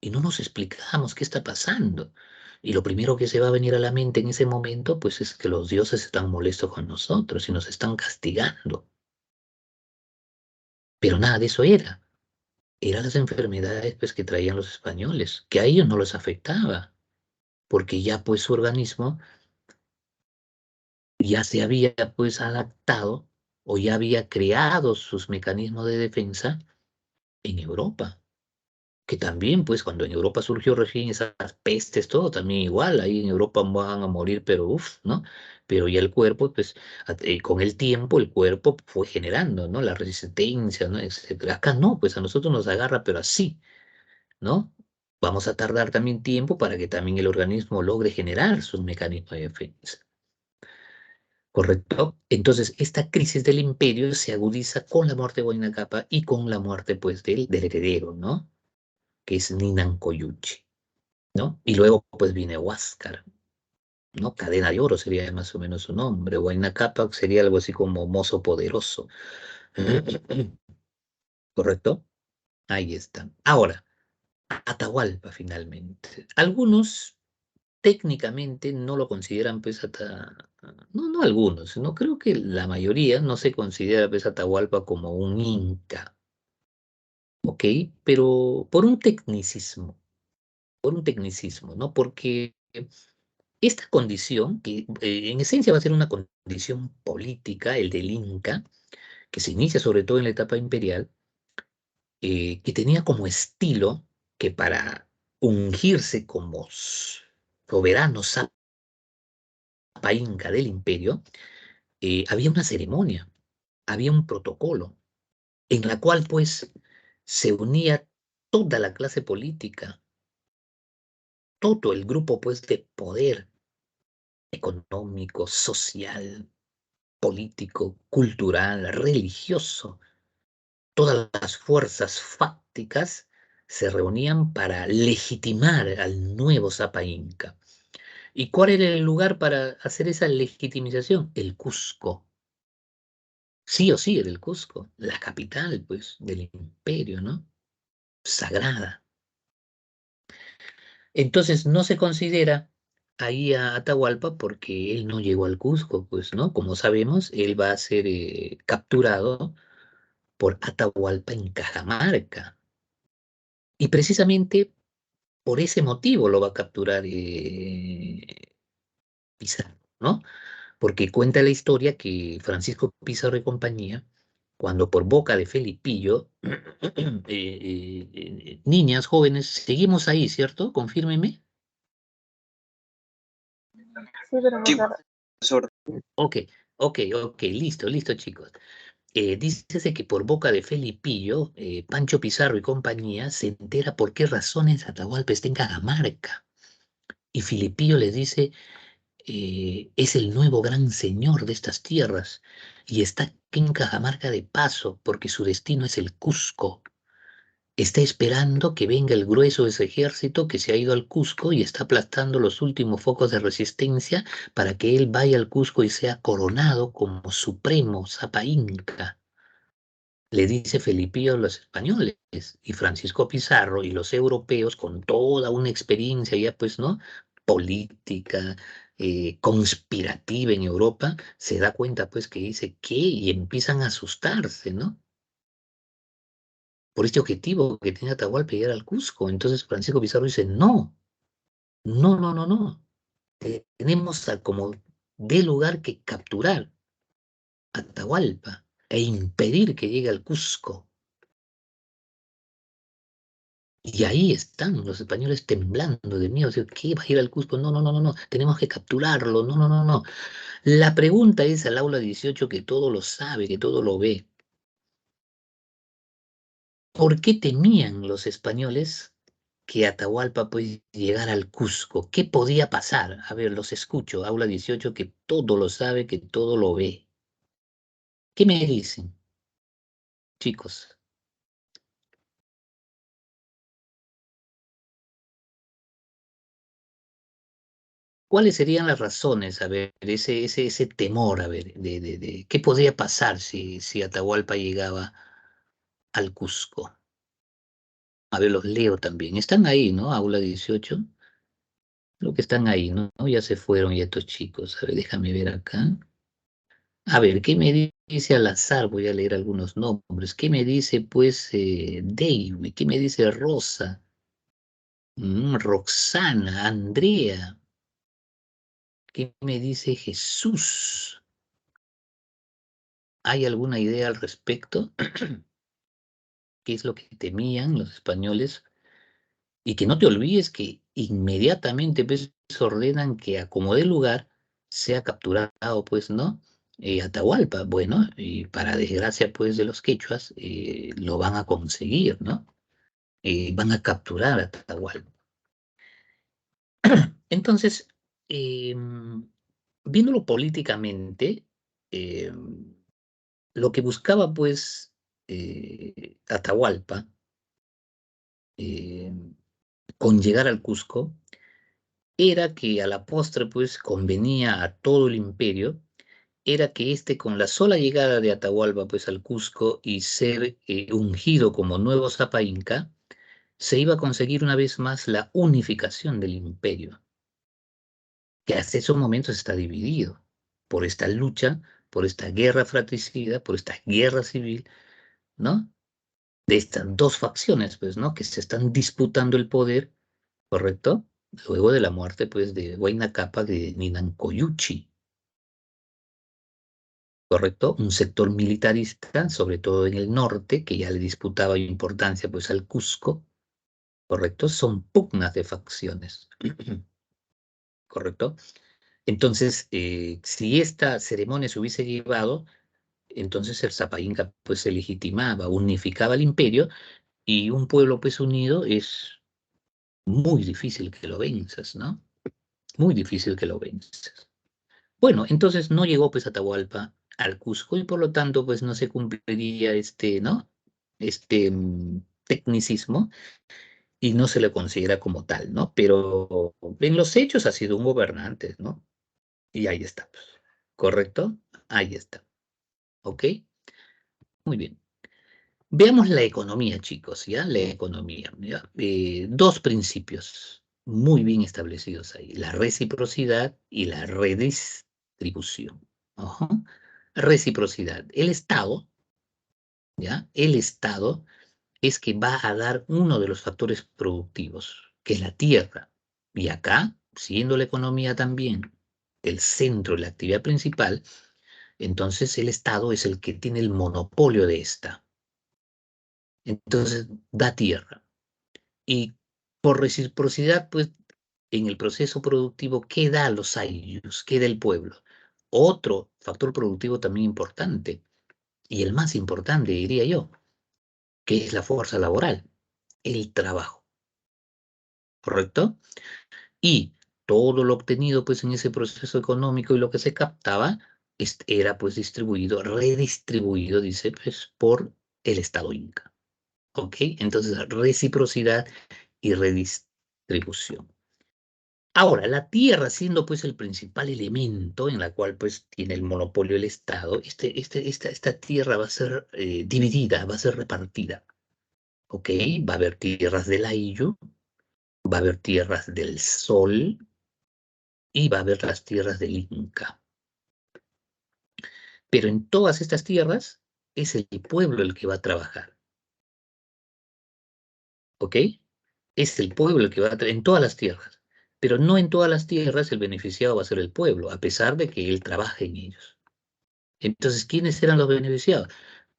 Y no nos explicamos qué está pasando. Y lo primero que se va a venir a la mente en ese momento, pues es que los dioses están molestos con nosotros y nos están castigando. Pero nada de eso era. Eran las enfermedades pues, que traían los españoles, que a ellos no les afectaba, porque ya pues su organismo ya se había pues adaptado o ya había creado sus mecanismos de defensa en Europa. Que también, pues, cuando en Europa surgió recién esas pestes, todo también igual, ahí en Europa van a morir, pero uff, ¿no? Pero ya el cuerpo, pues, con el tiempo, el cuerpo fue generando, ¿no? La resistencia, ¿no? Etcétera. Acá no, pues a nosotros nos agarra, pero así, ¿no? Vamos a tardar también tiempo para que también el organismo logre generar sus mecanismos de defensa. ¿Correcto? Entonces, esta crisis del imperio se agudiza con la muerte de Huayna Cápac y con la muerte, pues, del heredero, ¿no? Que es Ninan Coyuchi. ¿No? Y luego pues viene Huáscar, ¿no? Cadena de Oro sería más o menos su nombre. Huayna Cápac sería algo así como mozo poderoso. ¿Correcto? Ahí está. Ahora, Atahualpa finalmente. Algunos técnicamente no lo consideran pues no, no algunos, no creo que la mayoría no se considera pues Atahualpa como un inca, ¿ok? Pero por un tecnicismo, ¿no? Porque esta condición, que en esencia va a ser una condición política, el del Inca, que se inicia sobre todo en la etapa imperial, que tenía como estilo que para ungirse como soberano Zapa Inca del imperio, había una ceremonia, había un protocolo, en la cual pues se unía toda la clase política, todo el grupo pues de poder económico, social, político, cultural, religioso. Todas las fuerzas fácticas se reunían para legitimar al nuevo Zapa Inca. ¿Y cuál era el lugar para hacer esa legitimización? El Cusco. Sí o sí era el Cusco, la capital, pues, del imperio, ¿no? Sagrada. Entonces no se considera ahí a Atahualpa porque él no llegó al Cusco, pues, ¿no? Como sabemos, él va a ser capturado por Atahualpa en Cajamarca. Y precisamente por ese motivo lo va a capturar Pizarro, ¿no? Porque cuenta la historia que Francisco Pizarro y compañía, cuando por boca de Felipillo, niñas, jóvenes, seguimos ahí, ¿cierto? Confírmeme. Sí, pero Sí, no claro. profesor. Ok, ok, listo, listo, chicos. Dícese que por boca de Felipillo, Pancho Pizarro y compañía se entera por qué razones Atahualpa está en Cajamarca. Y Filipillo le dice, es el nuevo gran señor de estas tierras y está aquí en Cajamarca de paso porque su destino es el Cusco. Está esperando que venga el grueso de ese ejército que se ha ido al Cusco y está aplastando los últimos focos de resistencia para que él vaya al Cusco y sea coronado como supremo Zapa Inca. Le dice Felipillo a los españoles y Francisco Pizarro y los europeos con toda una experiencia ya pues, ¿no? Política, conspirativa en Europa, se da cuenta pues que dice, ¿qué? Y empiezan a asustarse, ¿no? Por este objetivo que tiene Atahualpa llegar al Cusco. Entonces Francisco Pizarro dice, no, no, no, no, no. Tenemos como de lugar que capturar a Atahualpa e impedir que llegue al Cusco. Y ahí están los españoles temblando de miedo. O sea, ¿qué va a ir al Cusco? No, no, no, no, no. Tenemos que capturarlo. No, no, no, no. La pregunta es al aula 18 que todo lo sabe, que todo lo ve. ¿Por qué temían los españoles que Atahualpa pues llegara al Cusco? ¿Qué podía pasar? A ver, los escucho. Aula 18 que todo lo sabe, que todo lo ve. ¿Qué me dicen, chicos? ¿Cuáles serían las razones? A ver, ese temor, a ver, ¿qué podría pasar si Atahualpa llegaba al Cusco? A ver, los leo también. Están ahí, ¿no? Aula 18. Creo que están ahí, ¿no? Ya se fueron ya estos chicos. A ver, déjame ver acá. A ver, ¿qué me dice al azar? Voy a leer algunos nombres. ¿Qué me dice, pues, Dave? ¿Qué me dice Rosa? Roxana, Andrea. ¿Qué me dice Jesús? ¿Hay alguna idea al respecto? ¿Qué es lo que temían los españoles? Y que no te olvides que inmediatamente pues, ordenan que a como dé lugar sea capturado, pues, ¿no? Atahualpa, bueno, y para desgracia, pues, de los quechuas, lo van a conseguir, ¿no? Van a capturar a Atahualpa. Entonces, viéndolo políticamente, eh, lo que buscaba, pues, Atahualpa, eh, con llegar al Cusco, era que a la postre, pues, convenía a todo el imperio, era que con la sola llegada de Atahualpa, pues, al Cusco y ser ungido como nuevo Zapa Inca, se iba a conseguir una vez más la unificación del imperio, que hasta esos momentos está dividido por esta lucha, por esta guerra fratricida, por esta guerra civil, ¿no? De estas dos facciones, pues, ¿no? Que se están disputando el poder, ¿correcto? Luego de la muerte, pues, de Huayna Cápac de Ninancoyuchi, ¿correcto? Un sector militarista, sobre todo en el norte, que ya le disputaba importancia, pues, al Cusco, ¿correcto? Son pugnas de facciones, ¿correcto? Entonces, si esta ceremonia se hubiese llevado, entonces el Zapa Inca, pues, se legitimaba, unificaba el imperio, y un pueblo, pues, unido es muy difícil que lo venzas, ¿no? Muy difícil que lo venzas. Bueno, entonces no llegó pues Atahualpa al Cusco y por lo tanto pues no se cumpliría ¿no? Tecnicismo y no se le considera como tal, ¿no? Pero en los hechos ha sido un gobernante, ¿no? Y ahí está, pues. ¿Correcto? Ahí está. ¿Ok? Muy bien. Veamos la economía, chicos, ¿ya? La economía, ¿ya? Dos principios muy bien establecidos ahí, la reciprocidad y la redistribución. Ajá. Reciprocidad. El Estado, ¿ya? El Estado es que va a dar uno de los factores productivos, que es la tierra. Y acá, siendo la economía también el centro de la actividad principal, entonces el Estado es el que tiene el monopolio de esta. Entonces, da tierra. Y por reciprocidad, pues, en el proceso productivo, ¿qué da los ayllus? ¿Qué da el pueblo? Otro factor productivo también importante, y el más importante, diría yo, que es la fuerza laboral, el trabajo, ¿correcto? Y todo lo obtenido, pues, en ese proceso económico y lo que se captaba, era, pues, distribuido, redistribuido, dice, pues, por el Estado Inca. ¿Ok? Entonces, reciprocidad y redistribución. Ahora, la tierra siendo pues el principal elemento en la cual pues tiene el monopolio el Estado, esta tierra va a ser dividida, va a ser repartida, ¿ok? Va a haber tierras del Ayllu, va a haber tierras del Sol y va a haber las tierras del Inca. Pero en todas estas tierras es el pueblo el que va a trabajar, ¿ok? Es el pueblo el que va a trabajar en todas las tierras, pero no en todas las tierras el beneficiado va a ser el pueblo, a pesar de que él trabaje en ellos. Entonces, ¿quiénes eran los beneficiados?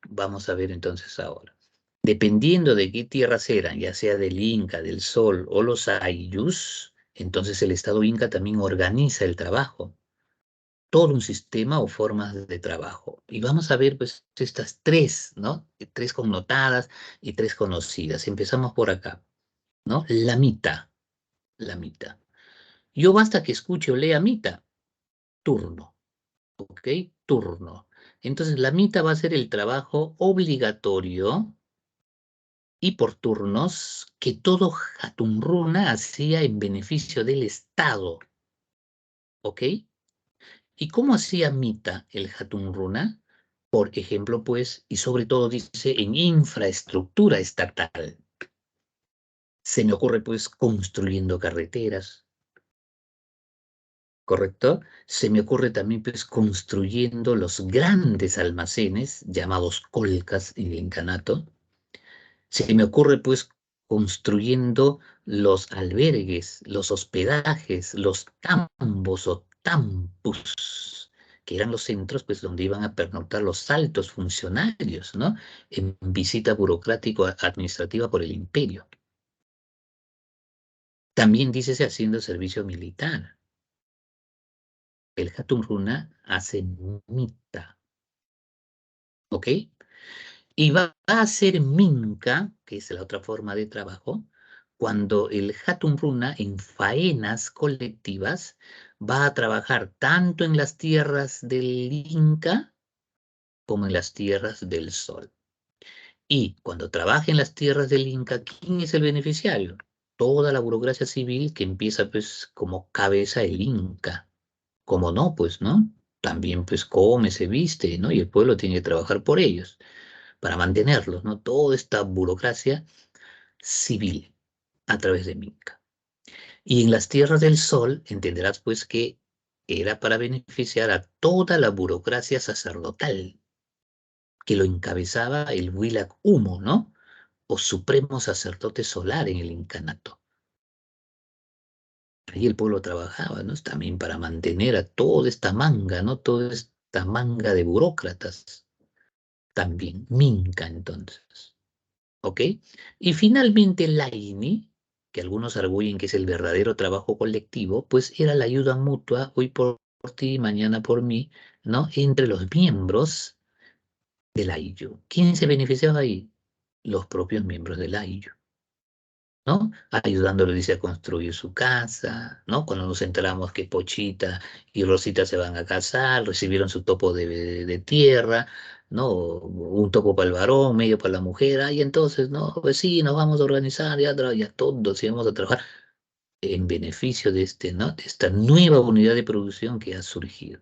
Vamos a ver entonces ahora. Dependiendo de qué tierras eran, ya sea del Inca, del Sol o los Ayllus, entonces el Estado Inca también organiza el trabajo, todo un sistema o formas de trabajo. Y vamos a ver pues estas tres, ¿no? Tres connotadas y tres conocidas. Empezamos por acá, ¿no? La mitad. Yo basta que escuche o lea mita, turno. ¿Ok? Turno. Entonces, la mitad va a ser el trabajo obligatorio y por turnos que todo Jatunruna hacía en beneficio del Estado. ¿ok? ¿Y cómo hacía Mita el Hatun Runa? Por ejemplo, pues, y sobre todo dice en infraestructura estatal. Se me ocurre, pues, construyendo carreteras, ¿correcto? Se me ocurre también, pues, construyendo los grandes almacenes llamados colcas en el incanato. Se me ocurre, pues, construyendo los albergues, los hospedajes, los tambos o tampus, que eran los centros, pues, donde iban a pernoctar los altos funcionarios, ¿no? En visita burocrático-administrativa por el imperio. También dícese haciendo servicio militar. El Hatun Runa hace mita, ¿ok? Y va a ser minca, que es la otra forma de trabajo, cuando el Hatun Runa en faenas colectivas va a trabajar tanto en las tierras del Inca como en las tierras del Sol. Y cuando trabaja en las tierras del Inca, ¿quién es el beneficiario? Toda la burocracia civil que empieza pues como cabeza el Inca. Como no, pues, ¿no? También pues come, se viste, ¿no? Y el pueblo tiene que trabajar por ellos, para mantenerlos, ¿no? Toda esta burocracia civil a través de Minca. Y en las tierras del sol, entenderás pues que era para beneficiar a toda la burocracia sacerdotal, que lo encabezaba el Huilac Humo, ¿no? O supremo sacerdote solar en el incanato. Ahí el pueblo trabajaba, ¿no? También para mantener a toda esta manga, ¿no? Toda esta manga de burócratas. También, Minca entonces. ¿Ok? Y finalmente Laini, que algunos arguyen que es el verdadero trabajo colectivo, pues era la ayuda mutua, hoy por ti, mañana por mí, ¿no? Entre los miembros del AIYU. ¿Quién se beneficiaba ahí? Los propios miembros del AIYU. ¿No? Ayudándolo, dice, a construir su casa, ¿no? Cuando nos enteramos que Pochita y Rosita se van a casar, recibieron su topo de tierra, ¿no? Un topo para el varón, medio para la mujer, y entonces, ¿no? Pues sí, nos vamos a organizar, ya todos íbamos a trabajar en beneficio de ¿no? De esta nueva unidad de producción que ha surgido.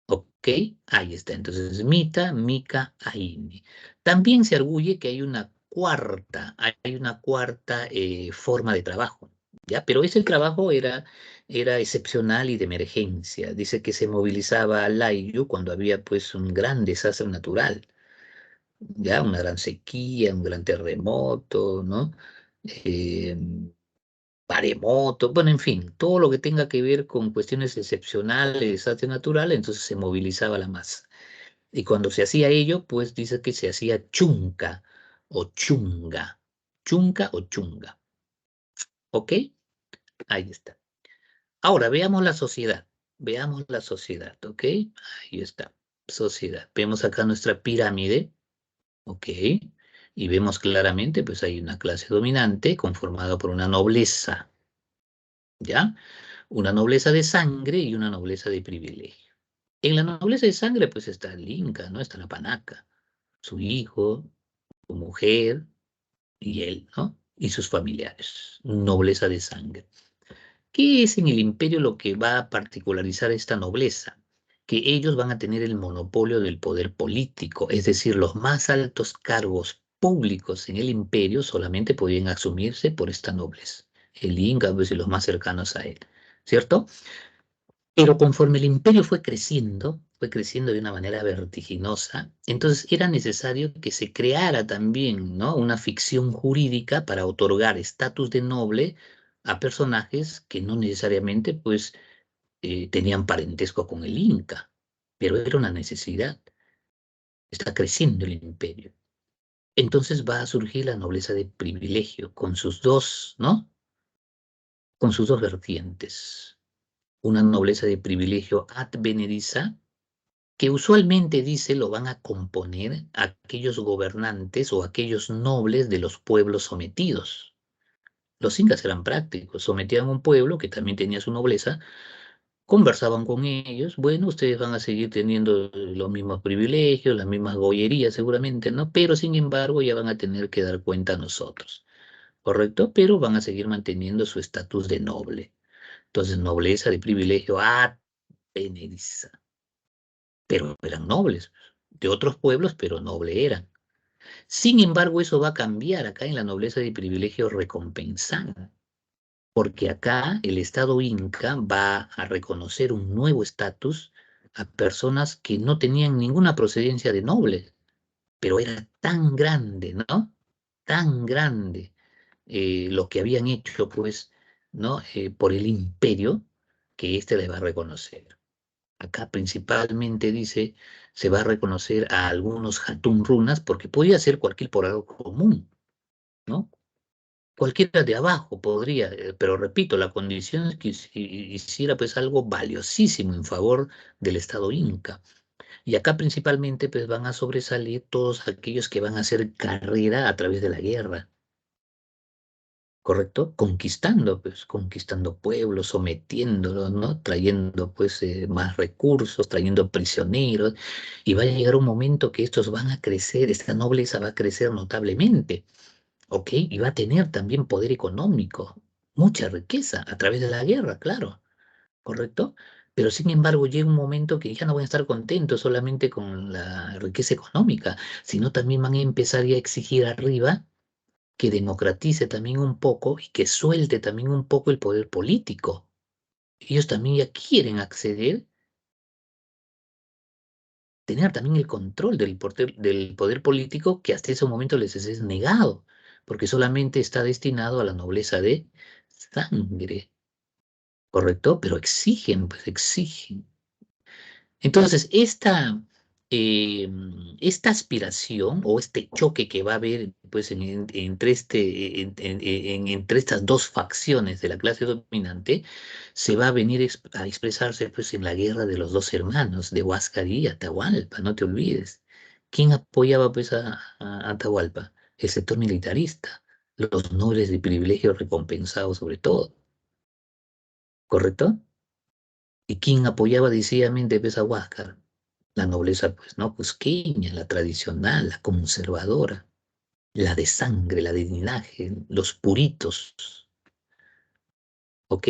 Ok, ahí está. Entonces, Mita, Mica, Aini. También se arguye que hay una cuarta forma de trabajo, ¿ya? Pero ese trabajo era excepcional y de emergencia. Dice que se movilizaba al Ayllu cuando había pues un gran desastre natural, ¿ya? Una gran sequía, un gran terremoto, ¿no? Eh, Maremoto, bueno, en fin, todo lo que tenga que ver con cuestiones excepcionales, desastre natural, entonces se movilizaba la masa. Y cuando se hacía ello, pues dice que se hacía chunca o chunca o chunga. ¿Ok? Ahí está. Ahora veamos la sociedad, ¿ok? Ahí está, sociedad. Vemos acá nuestra pirámide, ¿ok? Y vemos claramente, pues hay una clase dominante conformada por una nobleza, ¿ya? Una nobleza de sangre y una nobleza de privilegio. En la nobleza de sangre, pues está el Inca, ¿no? Está la panaca, su hijo, su mujer y él, ¿no? Y sus familiares. Nobleza de sangre. ¿Qué es en el imperio lo que va a particularizar esta nobleza? Que ellos van a tener el monopolio del poder político, es decir, los más altos cargos públicos en el imperio solamente podían asumirse por esta nobleza. El Inca, pues, y los más cercanos a él, ¿cierto? Pero conforme el imperio fue creciendo de una manera vertiginosa, entonces era necesario que se creara también, ¿no? Una ficción jurídica para otorgar estatus de noble a personajes que no necesariamente, pues, tenían parentesco con el Inca, pero era una necesidad. Está creciendo el imperio. Entonces va a surgir la nobleza de privilegio con sus dos, ¿no? Con sus dos vertientes. Una nobleza de privilegio advenediza, que usualmente dice lo van a componer aquellos gobernantes o aquellos nobles de los pueblos sometidos. Los incas eran prácticos, sometían a un pueblo que también tenía su nobleza, conversaban con ellos, bueno, ustedes van a seguir teniendo los mismos privilegios, las mismas gollerías seguramente, ¿no? Pero sin embargo ya van a tener que dar cuenta a nosotros, ¿correcto? Pero van a seguir manteniendo su estatus de noble. Entonces, nobleza de privilegio advenediza. Pero eran nobles, de otros pueblos, pero noble eran. Sin embargo, eso va a cambiar acá en la nobleza de privilegio recompensada, porque acá el Estado Inca va a reconocer un nuevo estatus a personas que no tenían ninguna procedencia de nobles, pero era tan grande, ¿no? Tan grande lo que habían hecho, pues, ¿no? Por el imperio, que éste les va a reconocer. Acá principalmente dice, se va a reconocer a algunos Hatun runas, porque podía ser cualquier poblador común, ¿no? Cualquiera de abajo podría, pero repito, la condición es que hiciera pues algo valiosísimo en favor del Estado Inca. Y acá principalmente pues van a sobresalir todos aquellos que van a hacer carrera a través de la guerra, ¿correcto? Conquistando, pues, conquistando pueblos, sometiéndolos, ¿no? Trayendo, pues, más recursos, trayendo prisioneros, y va a llegar un momento que estos van a crecer, esta nobleza va a crecer notablemente, ¿ok? Y va a tener también poder económico, mucha riqueza a través de la guerra, claro, ¿correcto? Pero sin embargo llega un momento que ya no van a estar contentos solamente con la riqueza económica, sino también van a empezar ya a exigir arriba que democratice también un poco y que suelte también un poco el poder político. Ellos también ya quieren acceder, tener también el control del poder político que hasta ese momento les es negado, porque solamente está destinado a la nobleza de sangre, ¿correcto? Pero exigen, pues exigen. Entonces, eh, esta aspiración o este choque que va a haber pues, entre, entre estas dos facciones de la clase dominante se va a venir a expresarse pues, en la guerra de los dos hermanos, de Huáscar y Atahualpa, no te olvides. ¿Quién apoyaba pues, a Atahualpa? El sector militarista, los nobles de privilegio recompensados sobre todo, ¿correcto? ¿Y quién apoyaba decididamente pues, a Huáscar? La nobleza, pues, ¿no? Cusqueña, la tradicional, la conservadora, la de sangre, la de linaje, los puritos, ¿ok?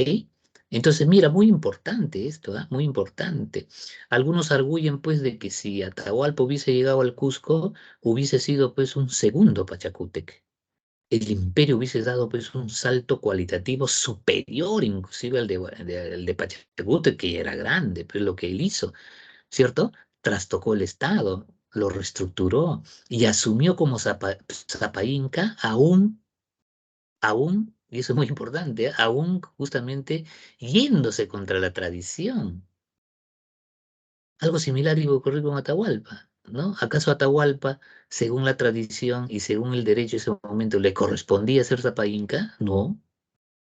Entonces, mira, muy importante esto, ¿ah? Muy importante. Algunos arguyen, pues, de que si Atahualpa hubiese llegado al Cusco, hubiese sido, pues, un segundo Pachacútec. El imperio hubiese dado, pues, un salto cualitativo superior, inclusive al de Pachacútec, que ya era grande, pues, lo que él hizo. ¿Cierto? Trastocó el Estado, lo reestructuró y asumió como Zapa Inca aún, y eso es muy importante, aún justamente yéndose contra la tradición. Algo similar iba a ocurrir con Atahualpa, ¿no? ¿Acaso Atahualpa, según la tradición y según el derecho de ese momento, le correspondía ser Zapa Inca? No.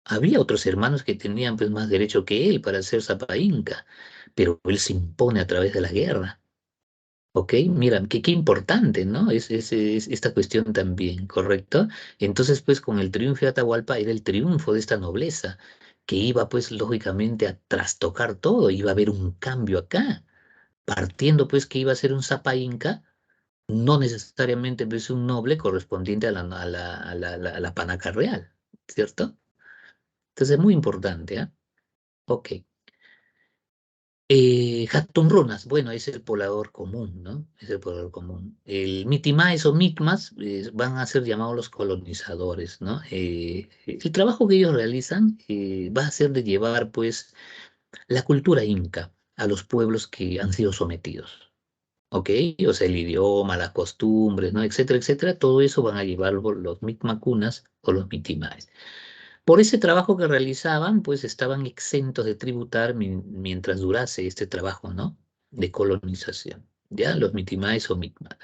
Había otros hermanos que tenían pues más derecho que él para ser Zapa Inca, pero él se impone a través de la guerra. Ok, mira, qué importante, ¿no? Es esta cuestión también, ¿correcto? Entonces, pues, con el triunfo de Atahualpa era el triunfo de esta nobleza, que iba, pues, lógicamente a trastocar todo, iba a haber un cambio acá, partiendo, pues, que iba a ser un Zapa Inca, no necesariamente, pues, un noble correspondiente a la panaca real, ¿cierto? Entonces, es muy importante, ¿ah? Ok. Hatton Runas, bueno, es el poblador común, ¿no? Es el poblador común. El Mitimaes o Mitmas van a ser llamados los colonizadores, ¿no? El trabajo que ellos realizan va a ser de llevar, pues, la cultura inca a los pueblos que han sido sometidos, ¿ok? O sea, el idioma, las costumbres, ¿no? Etcétera, etcétera. Todo eso van a llevarlo los Mitmacunas o los Mitimaes. Por ese trabajo que realizaban, pues estaban exentos de tributar mientras durase este trabajo, ¿no? De colonización, ¿ya? Los mitimaes o mitmas.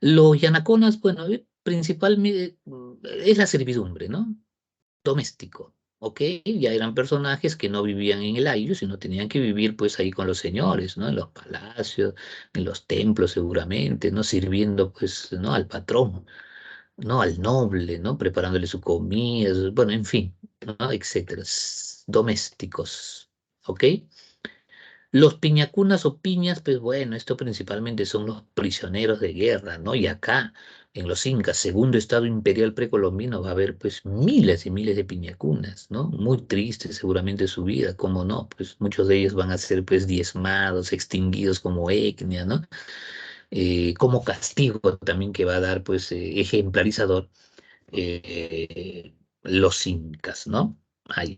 Los yanaconas, bueno, principalmente es la servidumbre, ¿no? Doméstico, ¿ok? Ya eran personajes que no vivían en el aire, sino tenían que vivir pues ahí con los señores, ¿no? En los palacios, en los templos seguramente, ¿no? Sirviendo pues, ¿no? Al patrón, ¿no? Al noble, ¿no? Preparándole su comida, bueno, en fin, ¿no? Etcétera. Domésticos, ¿ok? Los piñacunas o piñas, pues bueno, esto principalmente son los prisioneros de guerra, ¿no? Y acá, en los Incas, segundo estado imperial precolombino, va a haber pues miles y miles de piñacunas, ¿no? Muy triste seguramente su vida, ¿cómo no? Pues muchos de ellos van a ser pues diezmados, extinguidos como etnia, ¿no? Como castigo también que va a dar pues ejemplarizador los Incas, ¿no? Ahí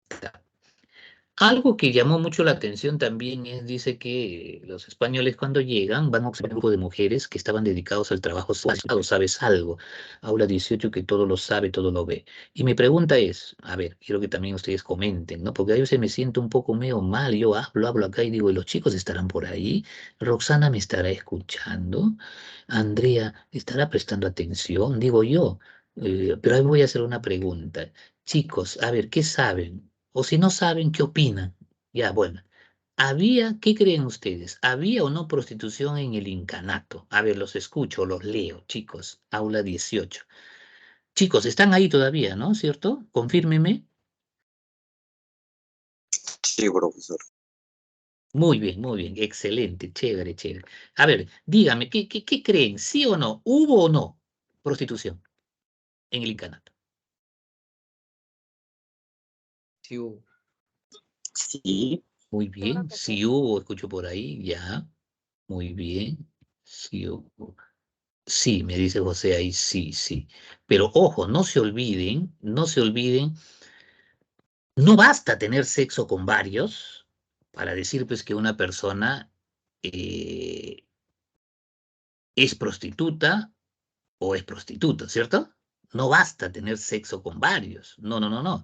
está. Algo que llamó mucho la atención también es, dice que los españoles cuando llegan van a observar un grupo de mujeres que estaban dedicados al trabajo sexual, ¿sabes algo? Aula 18 que todo lo sabe, todo lo ve. Y mi pregunta es, a ver, quiero que también ustedes comenten, ¿no? Porque a veces me siento un poco medio mal, yo hablo acá y digo, ¿y los chicos estarán por ahí? ¿Roxana me estará escuchando? ¿Andrea estará prestando atención? Digo yo. Pero ahí voy a hacer una pregunta. Chicos, a ver, ¿qué saben? O si no saben, ¿qué opinan? Ya, bueno. ¿Qué creen ustedes? ¿Había o no prostitución en el incanato? A ver, los escucho, los leo, chicos. Aula 18. Chicos, están ahí todavía, ¿no? ¿Cierto? Confírmeme. Sí, profesor. Muy bien, excelente, chévere, chévere. A ver, dígame, ¿qué creen? ¿Sí o no? ¿Hubo o no prostitución en el incanato? Sí hubo. Sí. Muy bien, sí hubo, escucho por ahí, ya. Muy bien, sí hubo. Sí, me dice José ahí, sí, sí. Pero ojo, no se olviden, no basta tener sexo con varios para decir pues que una persona eh, es prostituta o es prostituta, ¿cierto? No basta tener sexo con varios. No, no, no, no.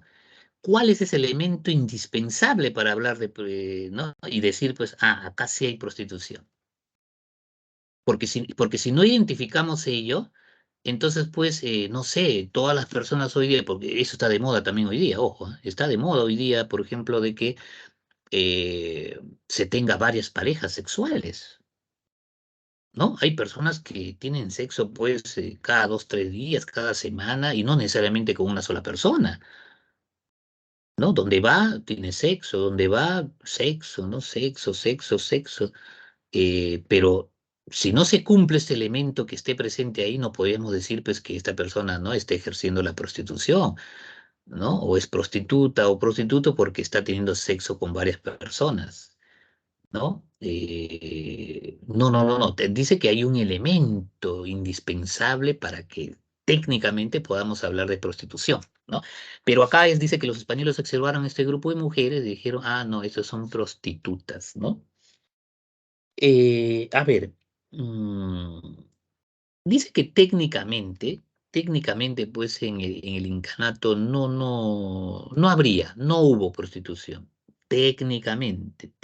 ¿Cuál es ese elemento indispensable para hablar de, ¿no? Y decir pues, acá sí hay prostitución? Porque si no identificamos ello, entonces, pues, no sé, todas las personas hoy día, porque eso está de moda también hoy día, ojo, está de moda hoy día, por ejemplo, de que se tenga varias parejas sexuales, ¿no? Hay personas que tienen sexo, pues, cada 2, 3 días, cada semana, y no necesariamente con una sola persona, ¿no? Donde va, tiene sexo, donde va, sexo, ¿no? Sexo, sexo, sexo. Pero si no se cumple este elemento que esté presente ahí, no podemos decir pues que esta persona no esté ejerciendo la prostitución, ¿no? O es prostituta o prostituto porque está teniendo sexo con varias personas, ¿no? No, no, no, no. Dice que hay un elemento indispensable para que técnicamente podamos hablar de prostitución, ¿no? Pero acá dice que los españoles observaron este grupo de mujeres y dijeron, no, estos son prostitutas, ¿no? A ver, mm, dice que técnicamente, pues en el incanato no hubo prostitución. Técnicamente.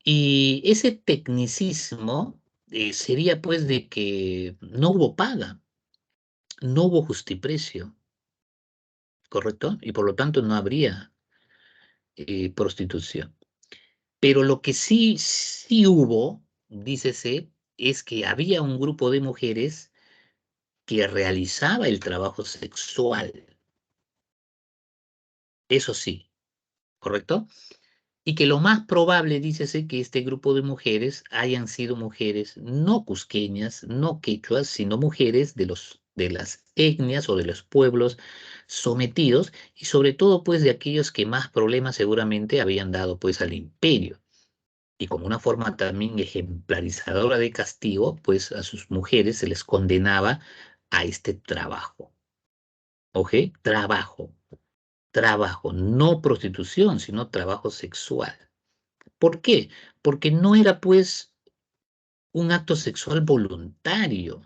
Y ese tecnicismo sería pues de que no hubo paga, no hubo justiprecio, ¿correcto? Y por lo tanto no habría prostitución. Pero lo que sí hubo, dícese, es que había un grupo de mujeres que realizaba el trabajo sexual. Eso sí, ¿correcto? Y que lo más probable, dícese, que este grupo de mujeres hayan sido mujeres no cusqueñas, no quechuas, sino mujeres de las etnias o de los pueblos sometidos y sobre todo pues de aquellos que más problemas seguramente habían dado pues al imperio. Y como una forma también ejemplarizadora de castigo, pues a sus mujeres se les condenaba a este trabajo. ¿Ok? Trabajo, no prostitución, sino trabajo sexual. ¿Por qué? Porque no era pues un acto sexual voluntario,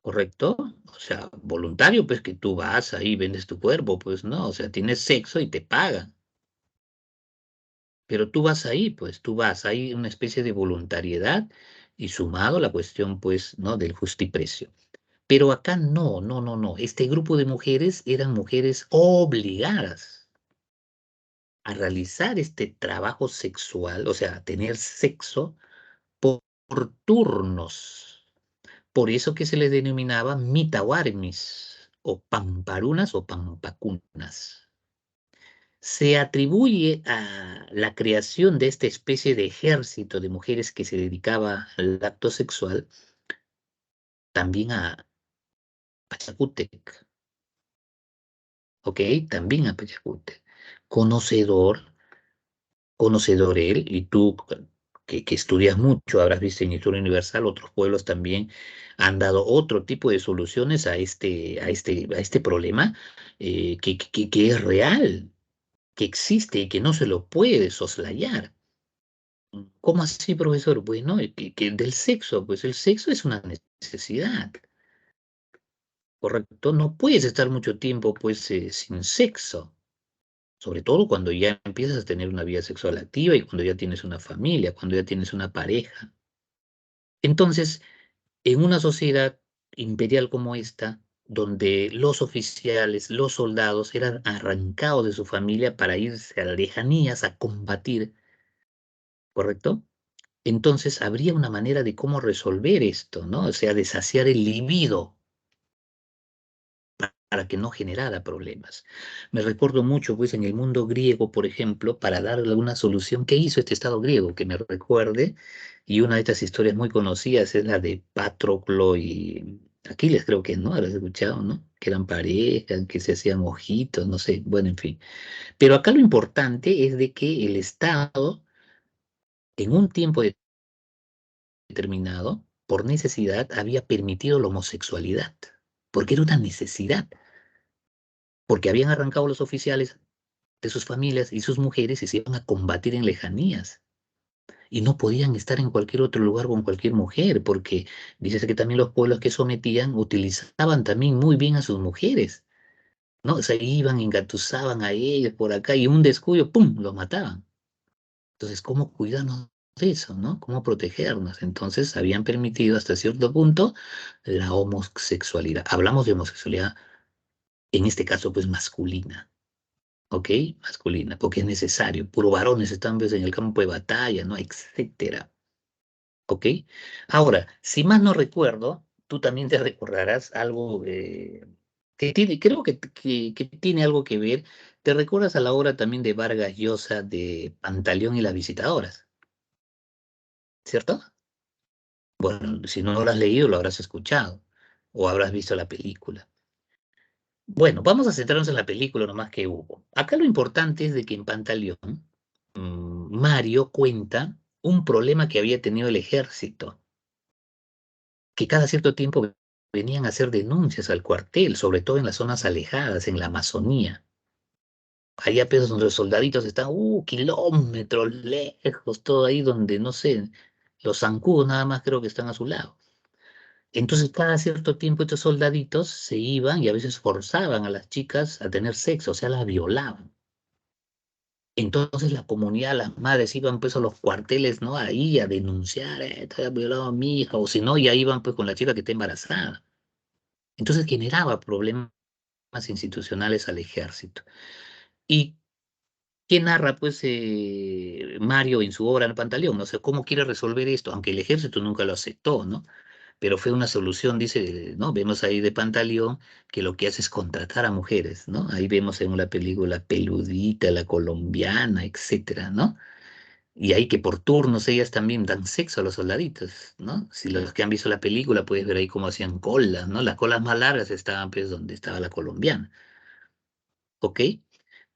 ¿correcto? O sea, voluntario, pues que tú vas ahí, vendes tu cuerpo, pues no, o sea, tienes sexo y te pagan. Pero tú vas ahí, pues tú vas, hay una especie de voluntariedad y sumado la cuestión, pues, ¿no? Del justiprecio. Pero acá no, no, no, no. Este grupo de mujeres eran mujeres obligadas a realizar este trabajo sexual, o sea, a tener sexo por turnos. Por eso que se les denominaba mitawarmis. o pamparunas o pampacunas. Se atribuye a la creación de esta especie de ejército de mujeres que se dedicaba al acto sexual también a Pachacútec, ¿ok? También a Pachacútec. Conocedor, conocedor él, y tú que estudias mucho, habrás visto en Historia Universal, otros pueblos también han dado otro tipo de soluciones a este problema que es real, que existe y que no se lo puede soslayar. ¿Cómo así, profesor? Bueno, que del sexo, pues el sexo es una necesidad, ¿correcto? No puedes estar mucho tiempo, pues, sin sexo, sobre todo cuando ya empiezas a tener una vida sexual activa y cuando ya tienes una familia, cuando ya tienes una pareja. Entonces, en una sociedad imperial como esta, donde los oficiales, los soldados eran arrancados de su familia para irse a las lejanías a combatir, ¿correcto? Entonces habría una manera de cómo resolver esto, ¿no? O sea, de saciar el libido para que no generara problemas. Me recuerdo mucho, pues, en el mundo griego, por ejemplo, para darle una solución, ¿qué hizo este Estado griego? Que me recuerde, y una de estas historias muy conocidas es la de Patroclo y Aquiles, creo que, ¿no? Habrás escuchado, ¿no? Que eran parejas, que se hacían ojitos, no sé, bueno, en fin. Pero acá lo importante es de que el Estado, en un tiempo determinado, por necesidad, había permitido la homosexualidad, porque era una necesidad, porque habían arrancado los oficiales de sus familias y sus mujeres y se iban a combatir en lejanías. Y no podían estar en cualquier otro lugar con cualquier mujer, porque dice que también los pueblos que sometían utilizaban también muy bien a sus mujeres, ¿no? O sea, iban, engatusaban a ellos por acá y un descuido, ¡pum!, los mataban. Entonces, ¿cómo cuidarnos de eso, no? ¿Cómo protegernos? Entonces, habían permitido hasta cierto punto la homosexualidad. Hablamos de homosexualidad, en este caso, pues masculina, ¿ok? Masculina, porque es necesario. Puro varones están pues, en el campo de batalla, ¿no? Etcétera, ¿ok? Ahora, si más no recuerdo, tú también te recordarás algo que tiene, creo que tiene algo que ver. ¿Te recuerdas a la obra también de Vargas Llosa de Pantaleón y las visitadoras? ¿Cierto? Bueno, si no lo has leído, lo habrás escuchado o habrás visto la película. Bueno, vamos a centrarnos en la película nomás que hubo. Acá lo importante es de que en Pantaleón, Mario cuenta un problema que había tenido el ejército, que cada cierto tiempo venían a hacer denuncias al cuartel, sobre todo en las zonas alejadas, en la Amazonía. Allá pues donde los soldaditos están, kilómetros lejos, todo ahí donde, no sé, los zancudos nada más creo que están a su lado. Entonces, cada cierto tiempo estos soldaditos se iban y a veces forzaban a las chicas a tener sexo, o sea, las violaban. Entonces la comunidad, las madres iban pues a los cuarteles, ¿no? Ahí a denunciar, te ha violado a mi hija, o si no, ya iban pues con la chica que está embarazada. Entonces generaba problemas institucionales al ejército. ¿Y qué narra pues Mario en su obra El Pantaleón? No sé cómo quiere resolver esto, aunque el ejército nunca lo aceptó, ¿no? Pero fue una solución, dice, ¿no? Vemos ahí de Pantaleón que lo que hace es contratar a mujeres, ¿no? Ahí vemos en la película Peludita, la colombiana, etcétera, ¿no? Y ahí que por turnos ellas también dan sexo a los soldaditos, ¿no? Si los que han visto la película puedes ver ahí cómo hacían colas, ¿no? Las colas más largas estaban pues donde estaba la colombiana, ¿ok?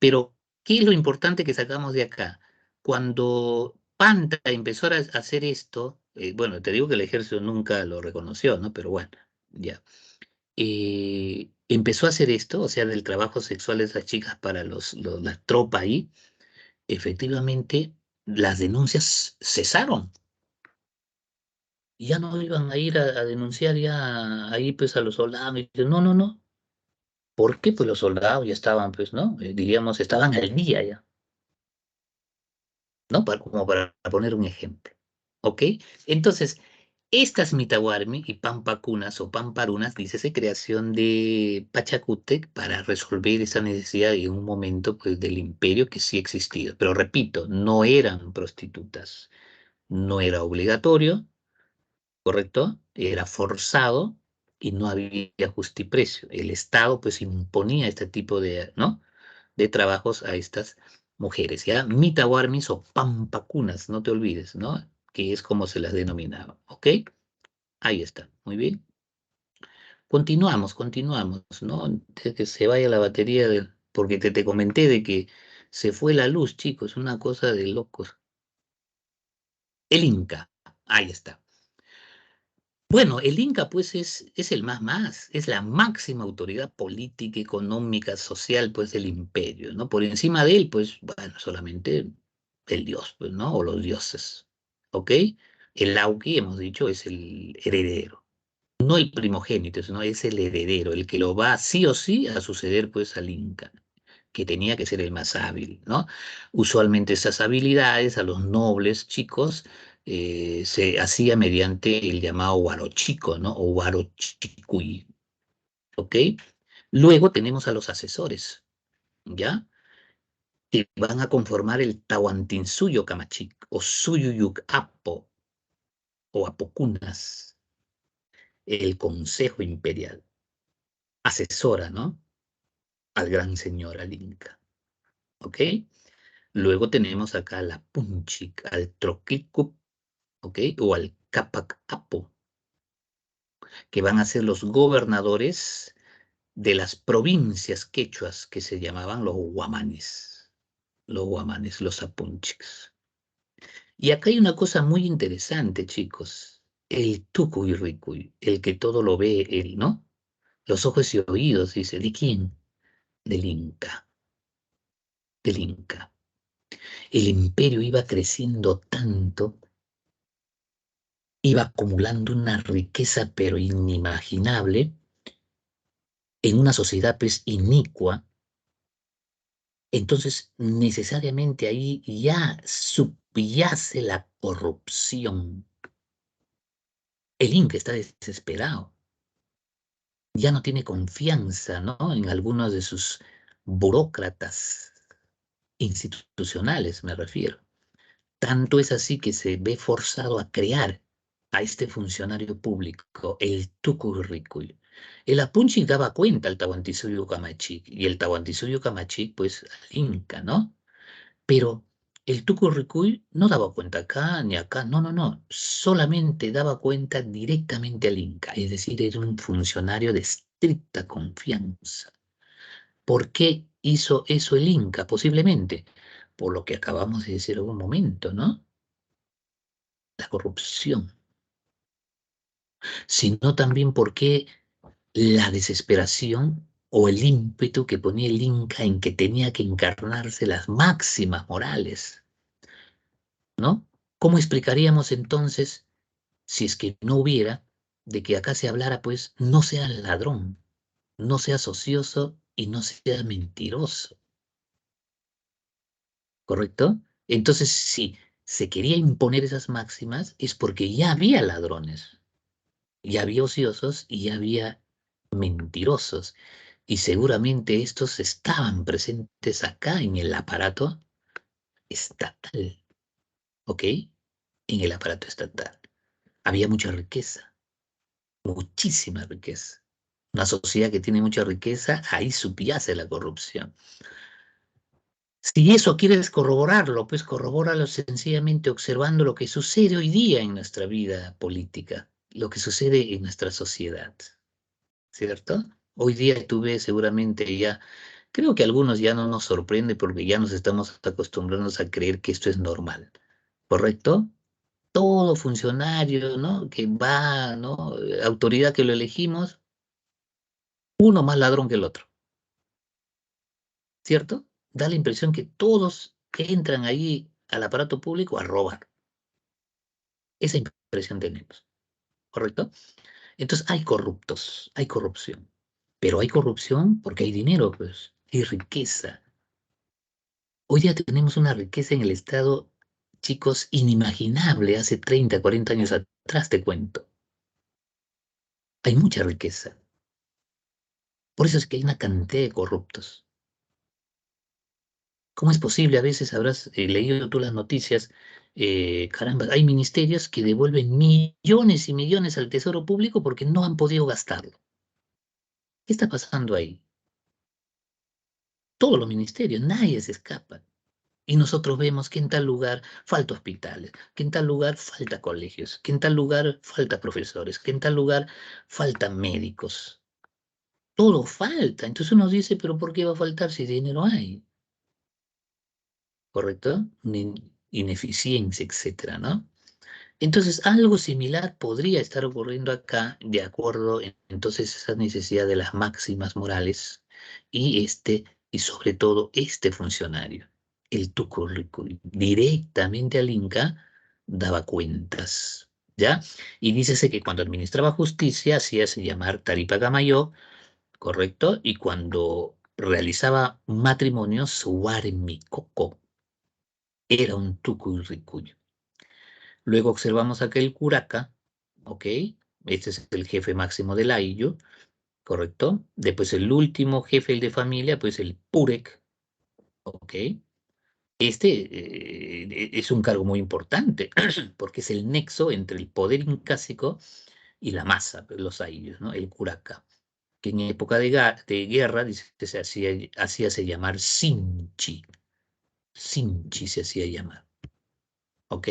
Pero, ¿qué es lo importante que sacamos de acá? Cuando Panta empezó a hacer esto, bueno, te digo que el ejército nunca lo reconoció, ¿no? Pero bueno, ya. Empezó a hacer esto, o sea, del trabajo sexual de esas chicas para la tropa ahí, efectivamente las denuncias cesaron. Y ya no iban a ir a denunciar ya ahí pues a los soldados. Y dicen, no, no, no. ¿Por qué? Pues los soldados ya estaban, pues, ¿no? Diríamos, estaban al día ya. ¿No? Como para poner un ejemplo. ¿Ok? Entonces, estas Mitawarmi y Pampacunas o Pamparunas, dice creación de Pachacútec para resolver esa necesidad en un momento pues, del imperio que sí existía. Pero repito, no eran prostitutas, no era obligatorio, ¿correcto? Era forzado, y no había justiprecio. El Estado pues imponía este tipo de, ¿no?, de trabajos a estas mujeres, ¿ya? Mitawarmis o pampacunas, no te olvides, ¿no? Que es como se las denominaba, ¿ok? Ahí está, muy bien. Continuamos, ¿no? Antes que se vaya la batería, porque te comenté de que se fue la luz, chicos, una cosa de locos. El Inca, ahí está. Bueno, el Inca pues es el más, es la máxima autoridad política, económica, social pues del imperio, ¿no? Por encima de él pues, bueno, solamente el dios, pues, ¿no? O los dioses, ¿ok? El Auqui, hemos dicho, es el heredero, no el primogénito, sino es el heredero, el que lo va sí o sí a suceder pues al Inca, que tenía que ser el más hábil, ¿no? Usualmente esas habilidades a los nobles chicos se hacía mediante el llamado huarochico, ¿no? O huarochicuy, ¿ok? Luego tenemos a los asesores, ¿ya? Que van a conformar el Tahuantinsuyo Camachic, o Suyuyuc Apo, o Apocunas, el Consejo Imperial. Asesora, ¿no? Al gran señor, al Inca, ¿ok? Luego tenemos acá a la Punchic, al Troquicup, ¿ok? O al Capac Apo, que van a ser los gobernadores de las provincias quechuas que se llamaban los guamanes, los apunchics. Y acá hay una cosa muy interesante, chicos. El tucuy el que todo lo ve, el, ¿no? Los ojos y oídos, dice, ¿de quién? Del Inca, del Inca. El imperio iba creciendo tanto, iba acumulando una riqueza pero inimaginable en una sociedad pues inicua. Entonces necesariamente ahí ya subyace la corrupción. El Inca está desesperado, ya no tiene confianza, ¿no?, en algunos de sus burócratas institucionales, me refiero. Tanto es así que se ve forzado a crear a este funcionario público, el Tucurricuy. El Apunchi daba cuenta al Tahuantinsuyo Camachic y el Tahuantinsuyo Camachic, pues al Inca, ¿no? Pero el Tucurricuy no daba cuenta acá ni acá, no, no, no, solamente daba cuenta directamente al Inca, es decir, era un funcionario de estricta confianza. ¿Por qué hizo eso el Inca? Posiblemente por lo que acabamos de decir en un momento, ¿no? La corrupción, sino también porque la desesperación o el ímpetu que ponía el Inca en que tenía que encarnarse las máximas morales, ¿no? ¿Cómo explicaríamos entonces, si es que no hubiera, de que acá se hablara, pues, no seas ladrón, no seas ocioso y no seas mentiroso, ¿correcto? Entonces, si se quería imponer esas máximas, es porque ya había ladrones, ya había ociosos y ya había mentirosos. Y seguramente estos estaban presentes acá en el aparato estatal, ¿ok? En el aparato estatal. Había mucha riqueza, muchísima riqueza. Una sociedad que tiene mucha riqueza, ahí subyace la corrupción. Si eso quieres corroborarlo, pues corrobóralo sencillamente observando lo que sucede hoy día en nuestra vida política, lo que sucede en nuestra sociedad, ¿cierto? Hoy día tú ves seguramente ya, creo que a algunos ya no nos sorprende porque ya nos estamos acostumbrando a creer que esto es normal, ¿correcto? Todo funcionario, ¿no?, que va, ¿no?, autoridad que lo elegimos, uno más ladrón que el otro, ¿cierto? Da la impresión que todos entran ahí al aparato público a robar. Esa impresión tenemos, ¿correcto? Entonces hay corruptos, hay corrupción, pero hay corrupción porque hay dinero, pues, hay riqueza. Hoy día tenemos una riqueza en el Estado, chicos, inimaginable hace 30, 40 años atrás, te cuento. Hay mucha riqueza. Por eso es que hay una cantidad de corruptos. ¿Cómo es posible? A veces habrás leído tú las noticias caramba, hay ministerios que devuelven millones y millones al Tesoro Público porque no han podido gastarlo. ¿Qué está pasando ahí? Todos los ministerios, nadie se escapa. Y nosotros vemos que en tal lugar falta hospitales, que en tal lugar falta colegios, que en tal lugar falta profesores, que en tal lugar faltan médicos. Todo falta. Entonces uno dice, pero ¿por qué va a faltar si dinero hay? ¿Correcto? Ineficiencia, etcétera, ¿no? Entonces, algo similar podría estar ocurriendo acá, de acuerdo, entonces, esa necesidad de las máximas morales y sobre todo, este funcionario, el Tucurricuy, directamente al Inca, daba cuentas, ¿ya? Y dícese que cuando administraba justicia, hacíase llamar Taripa Camayo, ¿correcto? Y cuando realizaba matrimonios, Suarmicoco, era un Tucurricuy. Luego observamos aquel curaca, ¿ok? Este es el jefe máximo del ayllu, ¿correcto? Después el último jefe, el de familia, pues el purec, ¿ok? Es un cargo muy importante porque es el nexo entre el poder incásico y la masa, pues, los ayllus, ¿no? El curaca, que en época de guerra dice que hacíase llamar Sinchi. Sinchi se hacía llamar, ¿ok?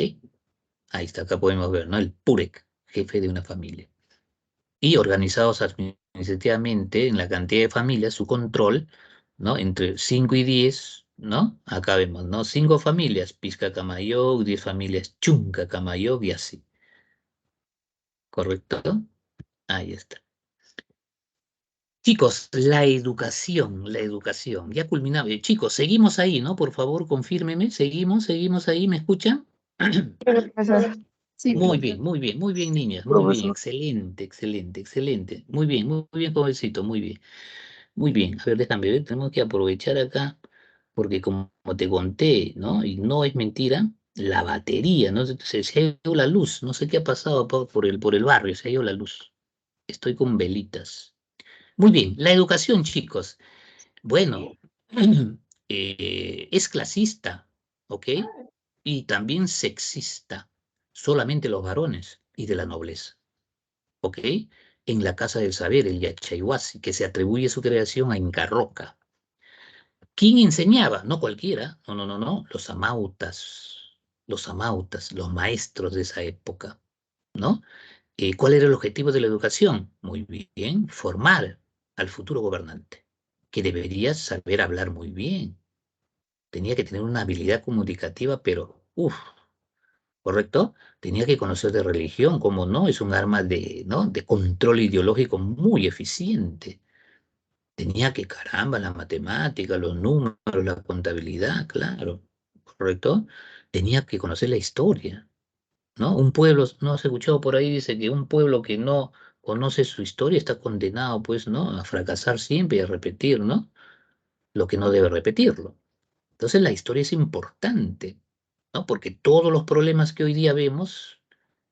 Ahí está, acá podemos ver, ¿no? El purec, jefe de una familia. Y organizados administrativamente en la cantidad de familias, su control, ¿no? Entre 5 y 10, ¿no? Acá vemos, ¿no? 5 familias, Pisca Camayog, 10 familias, Chunca Camayog y así. ¿Correcto? Ahí está. Chicos, la educación, la educación. Ya culminaba. Chicos, seguimos ahí, ¿no? Por favor, confírmeme. Seguimos ahí, ¿me escuchan? Profesor. Sí, Muy bien, niñas, muy bien, profesor. excelente, excelente, excelente. Muy bien, jovencito, muy bien. Muy bien, a ver, déjame ver, tenemos que aprovechar acá, porque como te conté, ¿no? Y no es mentira, la batería, ¿no? Se ha ido la luz, no sé qué ha pasado por el barrio, se ha ido la luz. Estoy con velitas. Muy bien, la educación, chicos. Bueno, es clasista, ¿ok? Y también sexista, solamente los varones y de la nobleza, ¿ok? En la Casa del Saber, el Yachayhuasi, que se atribuye su creación a Inca Roca. ¿Quién enseñaba? No cualquiera, no, los amautas, los maestros de esa época, ¿no? ¿Cuál era el objetivo de la educación? Muy bien, formar al futuro gobernante, que debería saber hablar muy bien, tenía que tener una habilidad comunicativa, pero, uff, ¿correcto? Tenía que conocer de religión, como no, es un arma de, ¿no? de control ideológico muy eficiente. Tenía que, caramba, la matemática, los números, la contabilidad, claro, ¿correcto? Tenía que conocer la historia, ¿no? Un pueblo, no has escuchado por ahí, dice que un pueblo que no conoce su historia está condenado, pues, ¿no? A fracasar siempre y a repetir, ¿no? Lo que no debe repetirlo. Entonces la historia es importante, ¿no? Porque todos los problemas que hoy día vemos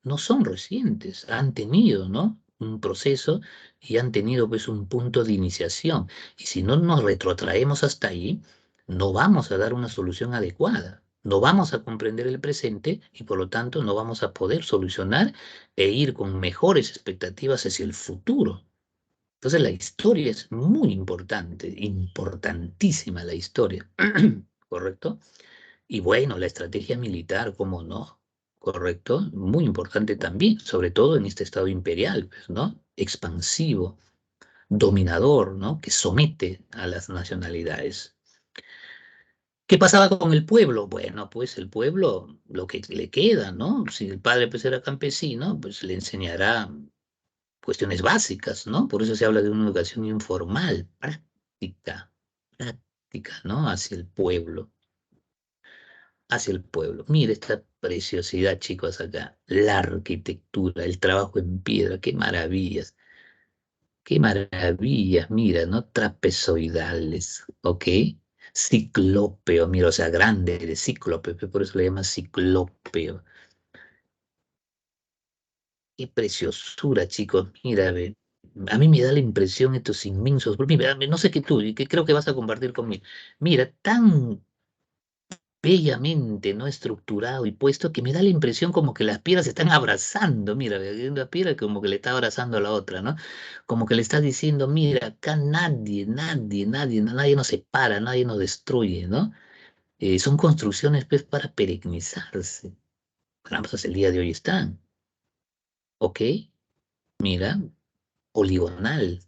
no son recientes, han tenido, ¿no? Un proceso y han tenido pues un punto de iniciación. Y si no nos retrotraemos hasta ahí, no vamos a dar una solución adecuada. No vamos a comprender el presente y por lo tanto no vamos a poder solucionar e ir con mejores expectativas hacia el futuro. Entonces la historia es muy importante, importantísima la historia, ¿correcto? Y bueno, la estrategia militar, ¿cómo no? ¿Correcto? Muy importante también, sobre todo en este estado imperial, pues, ¿no? Expansivo, dominador, ¿no? Que somete a las nacionalidades. ¿Qué pasaba con el pueblo? Bueno, pues el pueblo, lo que le queda, ¿no? Si el padre pues era campesino, pues le enseñará cuestiones básicas, ¿no? Por eso se habla de una educación informal, práctica, ¿no? Hacia el pueblo. Mire esta preciosidad, chicos, acá. La arquitectura, el trabajo en piedra, qué maravillas, mira, ¿no? Trapezoidales, ¿ok? Ciclópeo, mira, o sea, grande de cíclope, por eso le llaman ciclópeo. Qué preciosura, chicos, mira, ve. A mí me da la impresión estos inmensos, mira, no sé qué tú, y que creo que vas a compartir conmigo. Mira, tan bellamente, ¿no? Estructurado y puesto, que me da la impresión como que las piedras se están abrazando. Mira, una piedra como que le está abrazando a la otra, ¿no? Como que le está diciendo, mira, acá nadie nos separa, nadie nos destruye, ¿no? Son construcciones, pues, para perennizarse. Caramba, hasta el día de hoy están, ¿ok? Mira, poligonal.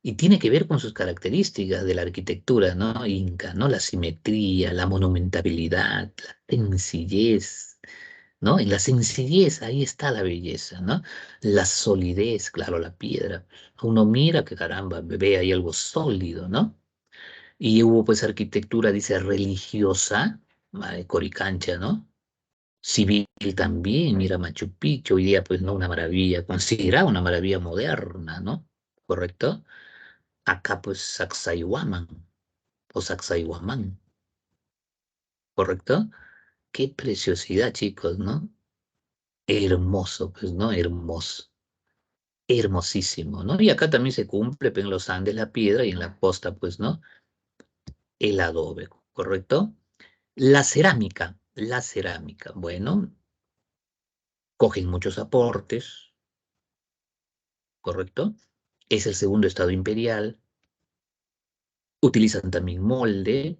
Y tiene que ver con sus características de la arquitectura, ¿no? Inca, ¿no? La simetría, la monumentabilidad, la sencillez, ¿no? En la sencillez ahí está la belleza, ¿no? La solidez, claro, la piedra. Uno mira que caramba, ve ahí algo sólido, ¿no? Y hubo pues arquitectura, dice, religiosa, Coricancha, ¿no? Civil también, mira Machu Picchu, hoy día pues no una maravilla, considerada una maravilla moderna, ¿no? ¿Correcto? Acá pues Sacsayhuamán o Sacsayhuamán, ¿correcto? Qué preciosidad, chicos, ¿no? Hermoso, pues, ¿no? Hermoso, hermosísimo, ¿no? Y acá también se cumple pues, en los Andes la piedra y en la costa, pues, ¿no? El adobe, ¿correcto? La cerámica, bueno, cogen muchos aportes, ¿correcto? Es el segundo estado imperial, utilizan también molde,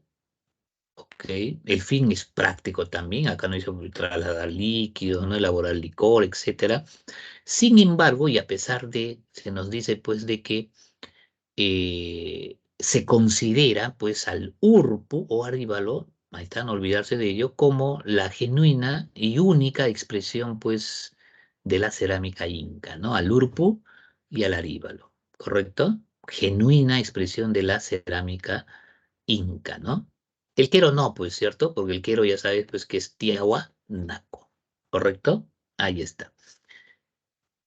¿ok? El fin es práctico también, acá no hizo trasladar líquidos, no elaborar licor, etcétera. Sin embargo, y a pesar de, se nos dice pues de que se considera pues al Urpu o Aríbalo, ahí está, no olvidarse de ello, como la genuina y única expresión pues de la cerámica inca, ¿no? Al Urpu y al Aríbalo, ¿correcto? Genuina expresión de la cerámica inca, ¿no? El quero no, pues, ¿cierto? Porque el quero ya sabes pues que es Tiahuanaco, ¿correcto? Ahí está.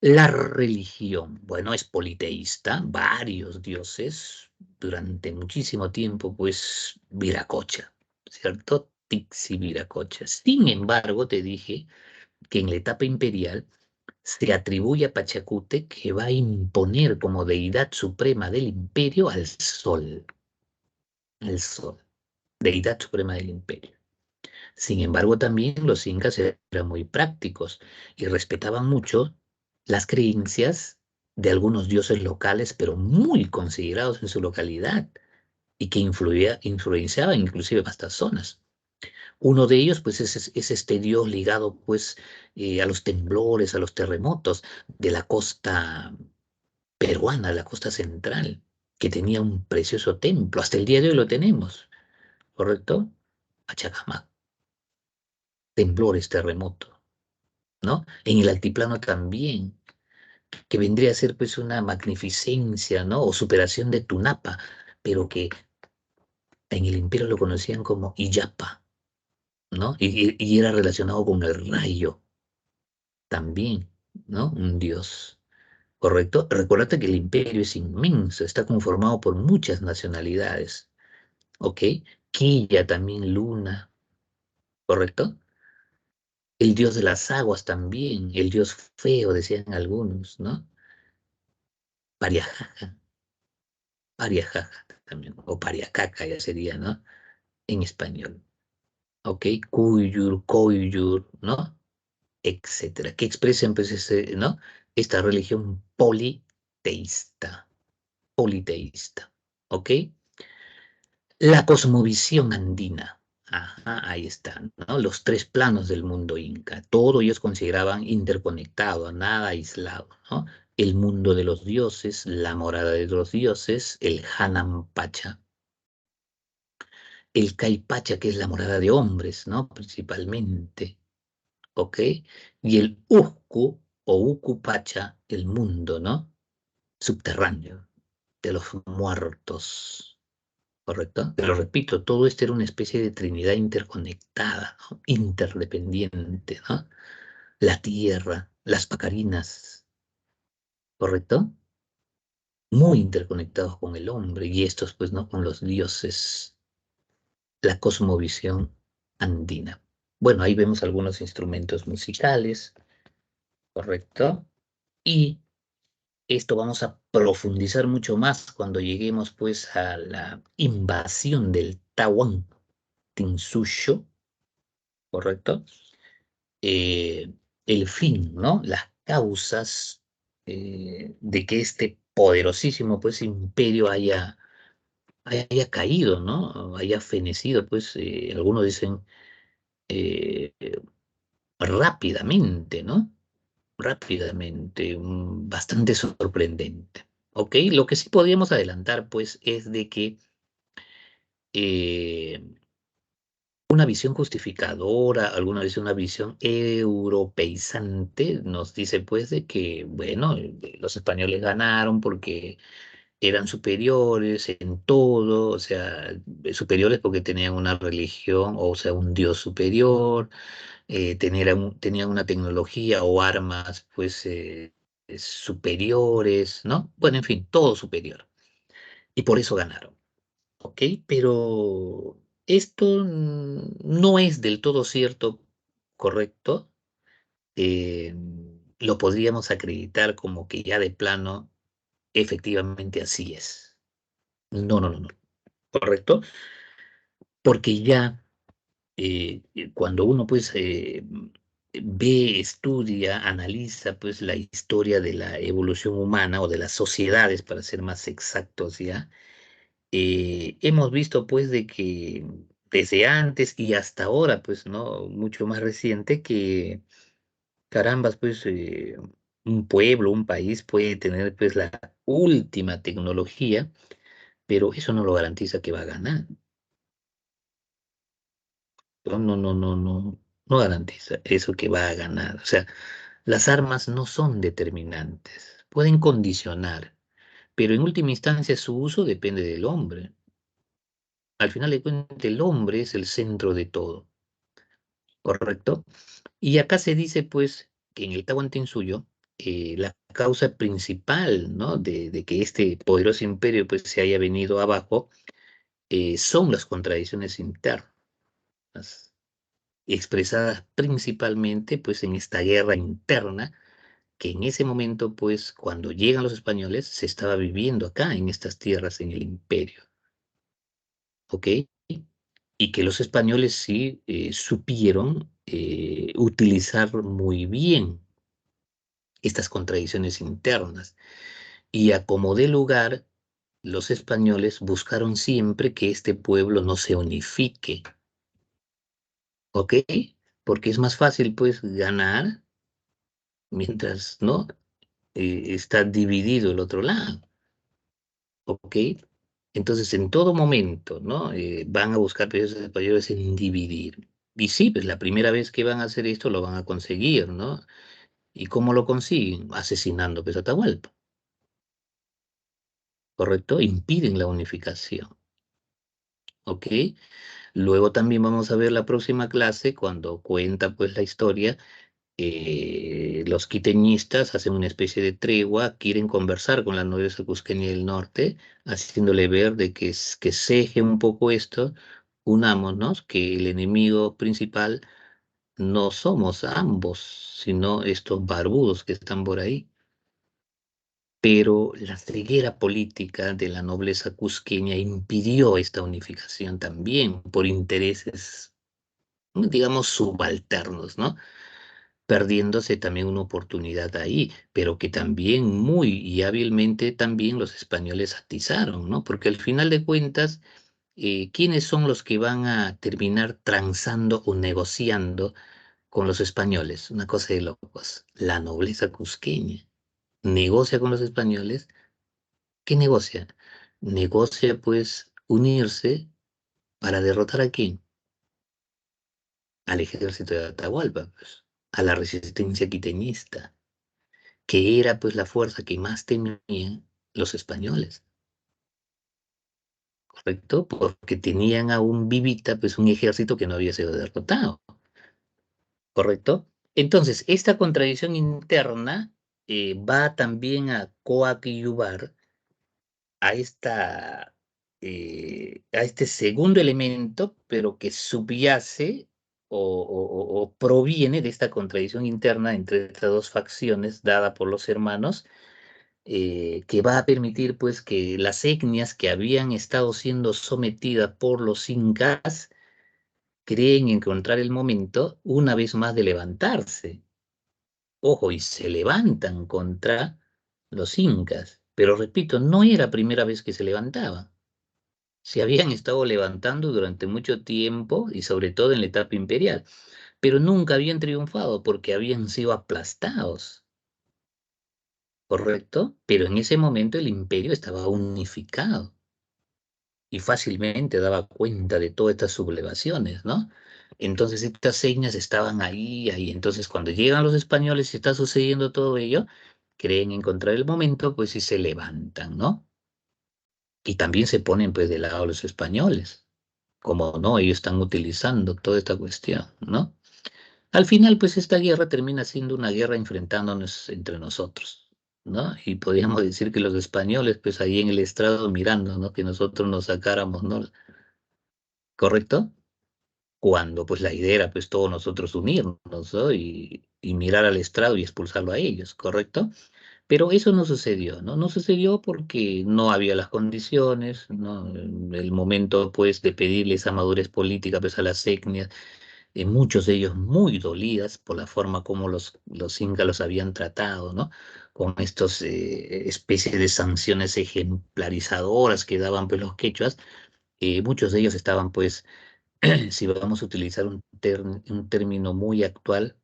La religión, bueno, es politeísta, varios dioses, durante muchísimo tiempo, pues, Viracocha, ¿cierto? Tixi Viracocha. Sin embargo, te dije que en la etapa imperial se atribuye a Pachacute que va a imponer como deidad suprema del imperio al sol, deidad suprema del imperio. Sin embargo, también los incas eran muy prácticos y respetaban mucho las creencias de algunos dioses locales, pero muy considerados en su localidad y que influenciaban inclusive vastas zonas. Uno de ellos, pues, es este dios ligado, pues, a los temblores, a los terremotos de la costa peruana, la costa central, que tenía un precioso templo. Hasta el día de hoy lo tenemos, ¿correcto? Pachacamac, temblores, terremotos. ¿No? En el altiplano también, que vendría a ser pues una magnificencia, ¿no? O superación de Tunapa, pero que en el imperio lo conocían como Iyapa, ¿no? Y era relacionado con el rayo también, ¿no? Un dios, ¿correcto? Recuerda que el imperio es inmenso, está conformado por muchas nacionalidades, ¿ok? Quilla también, Luna, ¿correcto? El dios de las aguas también, el dios feo, decían algunos, ¿no? Pariajaja, Pariajaja también, o Pariacaca ya sería, ¿no? En español. ¿Ok? Cuyur, Coyur, ¿no? Etcétera. Que expresan, pues, ¿no? Esta religión politeísta. Politeísta. ¿Ok? La cosmovisión andina. Ajá, ahí están, ¿no? Los tres planos del mundo inca. Todo ellos consideraban interconectado, nada aislado, ¿no? El mundo de los dioses, la morada de los dioses, el Hanampacha, el Caipacha, que es la morada de hombres, ¿no? Principalmente, ¿ok? Y el Uscu o Ucupacha, el mundo, ¿no? Subterráneo, de los muertos, ¿correcto? Pero repito, todo esto era una especie de trinidad interconectada, ¿no? Interdependiente, ¿no? La tierra, las pacarinas, ¿correcto? Muy interconectados con el hombre y estos, pues, ¿no? Con los dioses, la cosmovisión andina. Bueno, ahí vemos algunos instrumentos musicales, ¿correcto? Y esto vamos a profundizar mucho más cuando lleguemos, pues, a la invasión del Tahuantinsuyo, ¿correcto? El fin, ¿no? Las causas de que este poderosísimo, pues, imperio haya caído, ¿no? Haya fenecido, pues, algunos dicen eh, rápidamente, ¿no? Rápidamente, bastante sorprendente. ¿Ok? Lo que sí podríamos adelantar, pues, es de que eh, una visión justificadora, alguna vez una visión europeizante, nos dice, pues, de que, bueno, los españoles ganaron porque eran superiores en todo, o sea, superiores porque tenían una religión, o sea, un dios superior, tenían una tecnología o armas, pues, superiores, ¿no? Bueno, en fin, todo superior. Y por eso ganaron, ¿ok? Pero esto no es del todo cierto, ¿correcto? Eh, lo podríamos acreditar como que ya de plano, efectivamente así es. No, no, no, no, ¿correcto? Porque ya cuando uno pues ve, estudia, analiza pues la historia de la evolución humana o de las sociedades, para ser más exactos ya, hemos visto pues de que desde antes y hasta ahora, pues, ¿no? Mucho más reciente que, carambas, pues, un pueblo, un país puede tener pues la última tecnología, pero eso no lo garantiza que va a ganar. No, no, no, no, no, no garantiza eso que va a ganar. O sea, las armas no son determinantes, pueden condicionar, pero en última instancia su uso depende del hombre. Al final de cuentas, el hombre es el centro de todo, ¿correcto? Y acá se dice, pues, que en el Tahuantinsuyo, la causa principal, ¿no? de que este poderoso imperio, pues, se haya venido abajo, son las contradicciones internas, expresadas principalmente, pues, en esta guerra interna que en ese momento, pues, cuando llegan los españoles, se estaba viviendo acá, en estas tierras, en el imperio, ¿ok? Y que los españoles sí supieron utilizar muy bien estas contradicciones internas. Y a como de lugar, los españoles buscaron siempre que este pueblo no se unifique, ¿ok? Porque es más fácil, pues, ganar mientras, ¿no? Está dividido el otro lado, ¿ok? Entonces, en todo momento, ¿no? Van a buscar países españoles en dividir. Y sí, pues la primera vez que van a hacer esto lo van a conseguir, ¿no? ¿Y cómo lo consiguen? Asesinando pues, a Atahualpa, ¿correcto? Impiden la unificación, ¿ok? Luego también vamos a ver la próxima clase cuando cuenta pues la historia. Los quiteñistas hacen una especie de tregua, quieren conversar con la nobleza cusqueña del norte, haciéndole ver de que, que ceje un poco esto, unámonos, que el enemigo principal no somos ambos, sino estos barbudos que están por ahí. Pero la ceguera política de la nobleza cusqueña impidió esta unificación también por intereses, digamos, subalternos, ¿no? Perdiéndose también una oportunidad ahí, pero que también muy y hábilmente también los españoles atizaron, ¿no? Porque al final de cuentas, ¿quiénes son los que van a terminar transando o negociando con los españoles? Una cosa de locos. La nobleza cusqueña negocia con los españoles. ¿Qué negocia? Negocia, pues, unirse para derrotar a quién? Al ejército de Atahualpa, pues, a la resistencia quiteñista, que era pues la fuerza que más temían los españoles, ¿correcto? Porque tenían aún vivita pues un ejército que no había sido derrotado, ¿correcto? Entonces, esta contradicción interna va también a coadyuvar a a este segundo elemento, pero que subyace o proviene de esta contradicción interna entre estas dos facciones dada por los hermanos, que va a permitir pues que las etnias que habían estado siendo sometidas por los incas creen encontrar el momento una vez más de levantarse. Ojo, y se levantan contra los incas. Pero repito, no era primera vez que se levantaban. Se habían estado levantando durante mucho tiempo y sobre todo en la etapa imperial, pero nunca habían triunfado porque habían sido aplastados, ¿correcto? Pero en ese momento el imperio estaba unificado y fácilmente daba cuenta de todas estas sublevaciones, ¿no? Entonces estas señas estaban ahí. Entonces cuando llegan los españoles y está sucediendo todo ello, creen encontrar el momento, pues y se levantan, ¿no? Y también se ponen pues del lado de los españoles. Como no, ellos están utilizando toda esta cuestión, ¿no? Al final, pues esta guerra termina siendo una guerra enfrentándonos entre nosotros, ¿no? Y podríamos decir que los españoles, pues ahí en el estrado mirando, ¿no? Que nosotros nos sacáramos, ¿no? ¿Correcto? Cuando pues la idea era pues todos nosotros unirnos, ¿no? Y mirar al estrado y expulsarlo a ellos, ¿correcto? Pero eso no sucedió, ¿no? No sucedió porque no había las condiciones, ¿no? El momento pues de pedirle esa madurez política pues a las etnias, muchos de ellos muy dolidas por la forma como los incas los habían tratado, ¿no? Con estos especies de sanciones ejemplarizadoras que daban pues los quechuas, muchos de ellos estaban pues, si vamos a utilizar un término muy actual,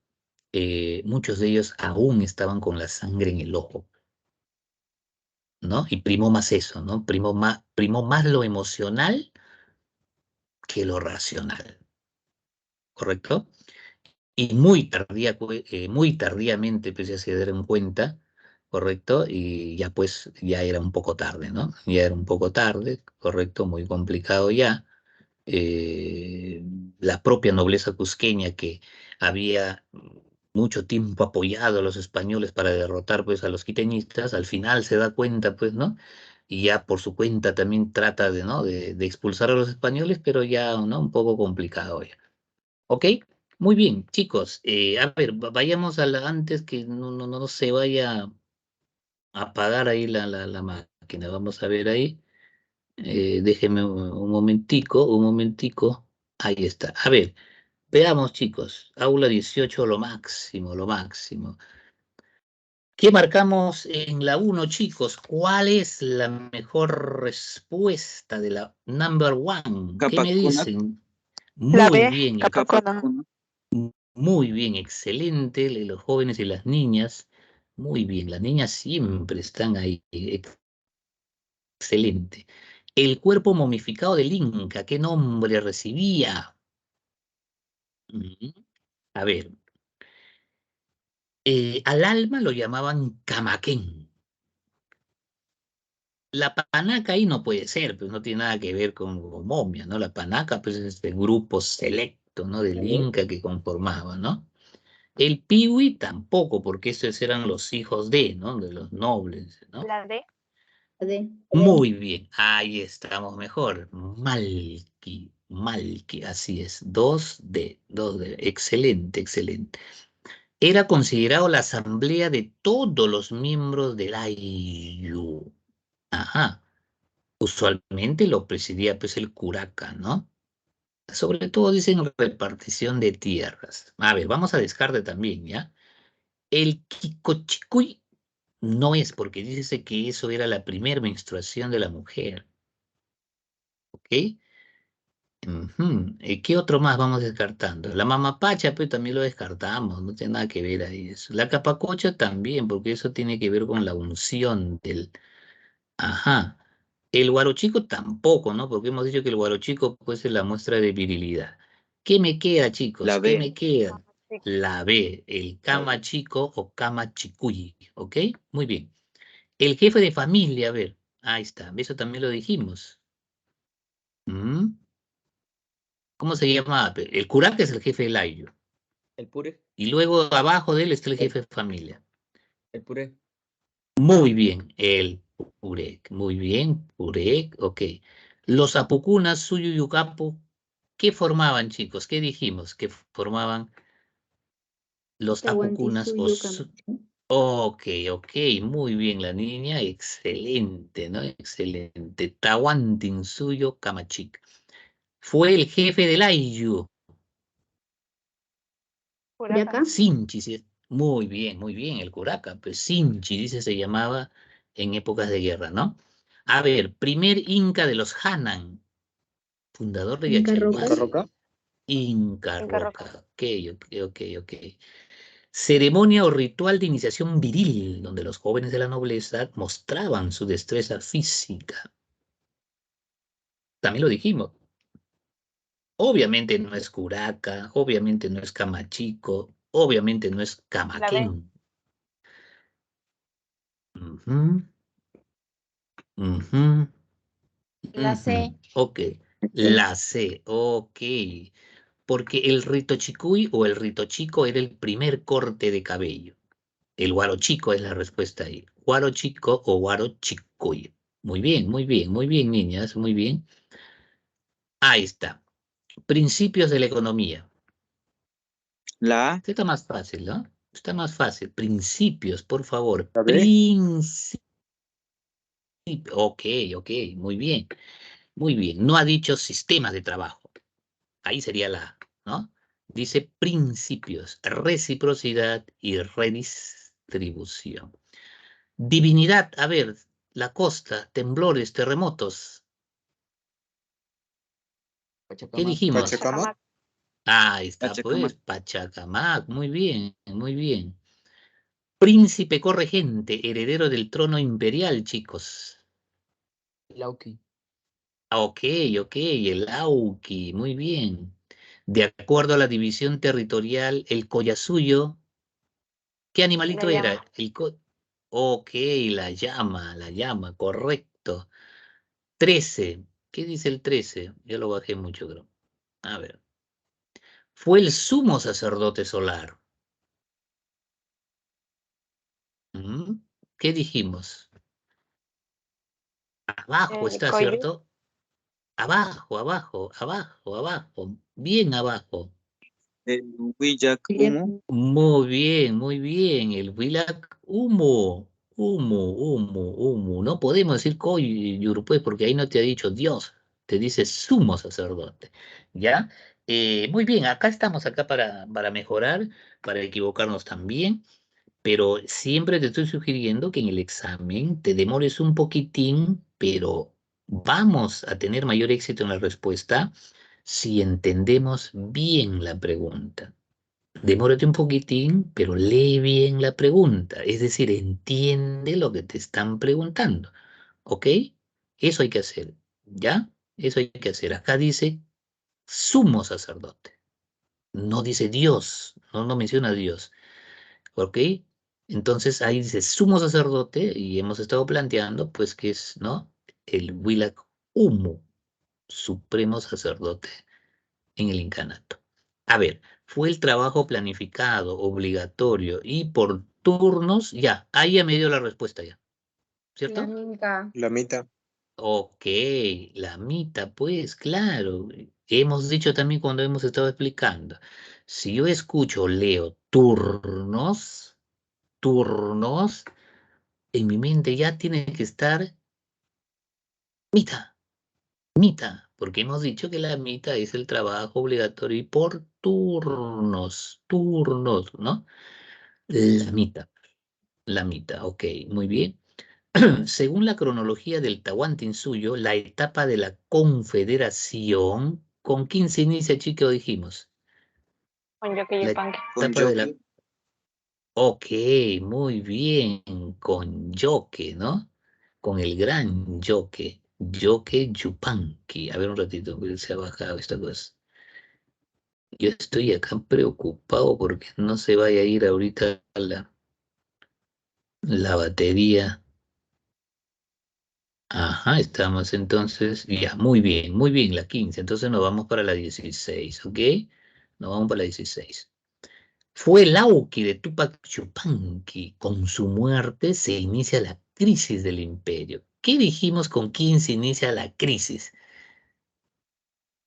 muchos de ellos aún estaban con la sangre en el ojo, ¿no? Y primó más eso, ¿no? Primó más lo emocional que lo racional, ¿correcto? Y muy tardíamente pues ya se dieron cuenta, ¿correcto? Y ya pues ya era un poco tarde, ¿no? Ya era un poco tarde, ¿correcto? Muy complicado ya. Eh, la propia nobleza cusqueña que había mucho tiempo apoyado a los españoles para derrotar pues a los quiteñistas, al final se da cuenta pues, ¿no? Y ya por su cuenta también trata de, ¿no? de expulsar a los españoles, pero ya, ¿no? Un poco complicado ya. ¿Ok? Muy bien, chicos. A ver, vayamos a la antes que no se vaya a apagar ahí la máquina. Vamos a ver ahí. Déjenme un momentico, un momentico. Ahí está. A ver, veamos, chicos. Aula 18, lo máximo, lo máximo. ¿Qué marcamos en la 1, chicos? ¿Cuál es la mejor respuesta de la number 1? ¿Qué me Capacuna. dicen? La Muy B, bien, Capacona. muy bien, excelente. Los jóvenes y las niñas, muy bien. Las niñas siempre están ahí. Excelente. El cuerpo momificado del Inca, ¿qué nombre recibía? Ujú. A ver, al alma lo llamaban camaquén. La panaca ahí no puede ser, pues no tiene nada que ver con momia, ¿no? La panaca, pues es este grupo selecto, ¿no? Del Inca que conformaba, ¿no? El piwi tampoco, porque esos eran los hijos de, ¿no? De los nobles, ¿no? La D. Muy bien, ahí estamos mejor. Malki, Malki, así es. 2D, 2D. Excelente, excelente. Era considerado la asamblea de todos los miembros del Ayllu. Ajá. Usualmente lo presidía pues el curaca, ¿no? Sobre todo dicen repartición de tierras. A ver, vamos a descarte también, ¿ya? El Kikochicuy no es porque dice que eso era la primera menstruación de la mujer, ¿ok? Ujú. ¿Qué otro más vamos descartando? La mamapacha, pues también lo descartamos, no tiene nada que ver ahí eso. La capacocha también, porque eso tiene que ver con la unción del... Ajá. El guarochico tampoco, ¿no? Porque hemos dicho que el guarochico pues es la muestra de virilidad. ¿Qué me queda, chicos? La ¿Qué B. me queda? La B, el cama chico o cama chicuy, ¿ok? Muy bien. El jefe de familia, a ver, ahí está, eso también lo dijimos. ¿Mm? ¿Cómo se llama? El curaca es el jefe del ayllu. El puré. Y luego abajo de él está el jefe de familia. El puré. Muy bien, el purek. Muy bien, purek, ok. Los apucunas, suyu y yucapu, ¿qué formaban, chicos? ¿Qué dijimos? Que formaban los apucunas o Ok, ok, muy bien la niña, excelente, ¿no? Excelente. Tahuantinsuyo Kamachik. Fue el jefe del ayllu. Curaca. Sinchi, sí. Muy bien, el curaca. Pues Sinchi, dice, se llamaba en épocas de guerra, ¿no? A ver, primer Inca de los Hanan, fundador de Inca Roca. Inca Yachaywasi. Roca. Inca Inca Roca. Ok. Ceremonia o ritual de iniciación viril, donde los jóvenes de la nobleza mostraban su destreza física. También lo dijimos. Obviamente no es curaca, obviamente no es camachico, obviamente no es La B. camaquén. Ujú, ujú, La C. ujú. Ok, la C, ok. Porque el rito chicuy o el rito chico era el primer corte de cabello. El guaro chico es la respuesta ahí. Guaro chico o guaro chicuy. Muy bien, niñas, muy bien. Ahí está. Principios de la economía. La A. Este está más fácil, ¿no? Está más fácil. Principios, por favor. La B. Principios. Ok, muy bien. Muy bien. No ha dicho sistemas de trabajo. Ahí sería la A, ¿no? Dice principios, reciprocidad y redistribución. Divinidad, a ver, la costa, temblores, terremotos. ¿Qué Pachacamac. dijimos? Pachacamac. Ahí está, Pachacamac. pues, Pachacamac. Muy bien, muy bien. Príncipe corregente, heredero del trono imperial, chicos. Lauki. Ok, el Auqui, muy bien. De acuerdo a la división territorial, el Collasuyo, ¿qué animalito La era? llama. Ok, la llama, correcto. 13, ¿qué dice el 13? Yo lo bajé mucho, creo. A ver. Fue el sumo sacerdote solar. ¿Mm? ¿Qué dijimos? Abajo está, Coyu. ¿cierto? Abajo. Bien abajo. El Huillac Humo. Muy bien. El Willac Humo. No podemos decir Coyurupé porque ahí no te ha dicho Dios, te dice sumo sacerdote. ¿Ya? Muy bien, acá estamos acá para mejorar, para equivocarnos también, pero siempre te estoy sugiriendo que en el examen te demores un poquitín, pero vamos a tener mayor éxito en la respuesta si entendemos bien la pregunta. Demórate un poquitín, pero lee bien la pregunta. Es decir, entiende lo que te están preguntando. ¿Ok? Eso hay que hacer. ¿Ya? Eso hay que hacer. Acá dice sumo sacerdote. No dice Dios. No menciona a Dios. ¿Ok? Entonces ahí dice sumo sacerdote y hemos estado planteando, pues, que es, ¿no? El Willac Humo, supremo sacerdote en el incanato. A ver, fue el trabajo planificado, obligatorio y por turnos, ya, ahí ya me dio la respuesta ya, La ¿cierto? Minca. La mitad. Ok, la mitad, pues claro. Hemos dicho también cuando hemos estado explicando, si yo escucho, leo turnos, en mi mente ya tiene que estar mitad. Porque hemos dicho que la mitad es el trabajo obligatorio y por turnos, ¿no? La mitad, ok, muy bien. Según la cronología del Tahuantinsuyo, la etapa de la confederación, ¿con quién se inicia, chico? Dijimos. Con Yoque La Yupanqui. Con etapa de la... Yoki. Ok, muy bien, con Yoque, ¿no? Con el gran Yoque Yupanqui. A ver un ratito, que se ha bajado esta cosa. Yo estoy acá preocupado porque no se vaya a ir ahorita la batería. Ajá, estamos entonces, ya, muy bien, la 15. Entonces nos vamos para la 16, ¿ok? Nos vamos para la 16. Fue el auge de Tupac Yupanqui. Con su muerte se inicia la crisis del imperio. ¿Qué dijimos con quién se inicia la crisis?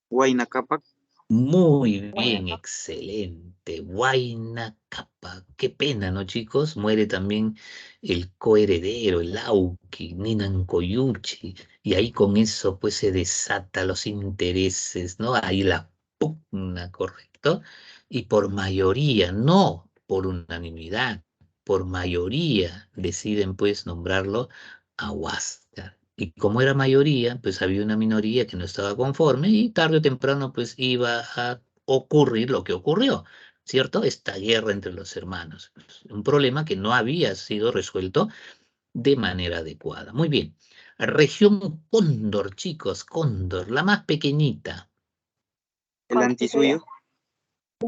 Huayna Cápac. Muy bien, Bueno, excelente. Huayna Cápac. Qué pena, ¿no, chicos? Muere también el coheredero, el Auqui, Ninancoyuchi. Y ahí con eso, pues, se desata los intereses, ¿no? Ahí la pugna, correcto. ¿correcto? Y por mayoría, no por unanimidad, por mayoría deciden pues nombrarlo a Huáscar. Y como era mayoría, pues había una minoría que no estaba conforme y tarde o temprano pues iba a ocurrir lo que ocurrió, ¿cierto? Esta guerra entre los hermanos. Un problema que no había sido resuelto de manera adecuada. Muy bien. Región Cóndor, chicos, Cóndor, la más pequeñita. El antisuyo.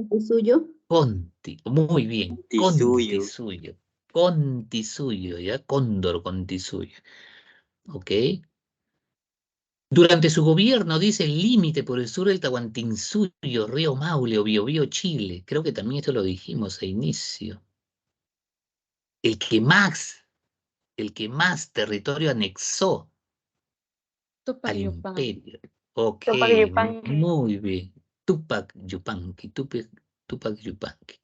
¿El suyo? Conti, muy bien, Antisuyo. Contisuyo, Contisuyo, ¿ya? Cóndor, Contisuyo, ¿ok? Durante su gobierno, dice, el límite por el sur del Tahuantinsuyo, Río Maule o Biobío, Chile. Creo que también esto lo dijimos a inicio. El que más, el que más territorio anexó Tupac al Yupanqui. imperio. Ok, Tupac Yupanqui. muy bien. Tupac Yupanqui, Tupac Yupanqui.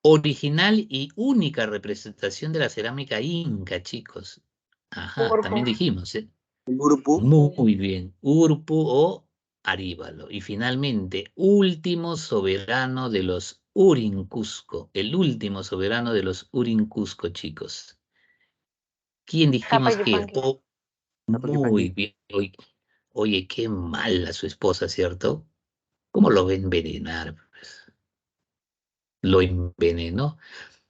Original y única representación de la cerámica inca, chicos. Ajá, también Urpu. dijimos, ¿eh? El grupo. Muy bien. Urpu o Aríbalo. Y finalmente, último soberano de los Urincusco. El último soberano de los Urincusco, chicos. ¿Quién Capa dijimos que es? Yupanqui. Muy bien. Oye, oye, qué mala su esposa, ¿cierto? ¿Cómo lo va a envenenar? Pues? Lo envenenó.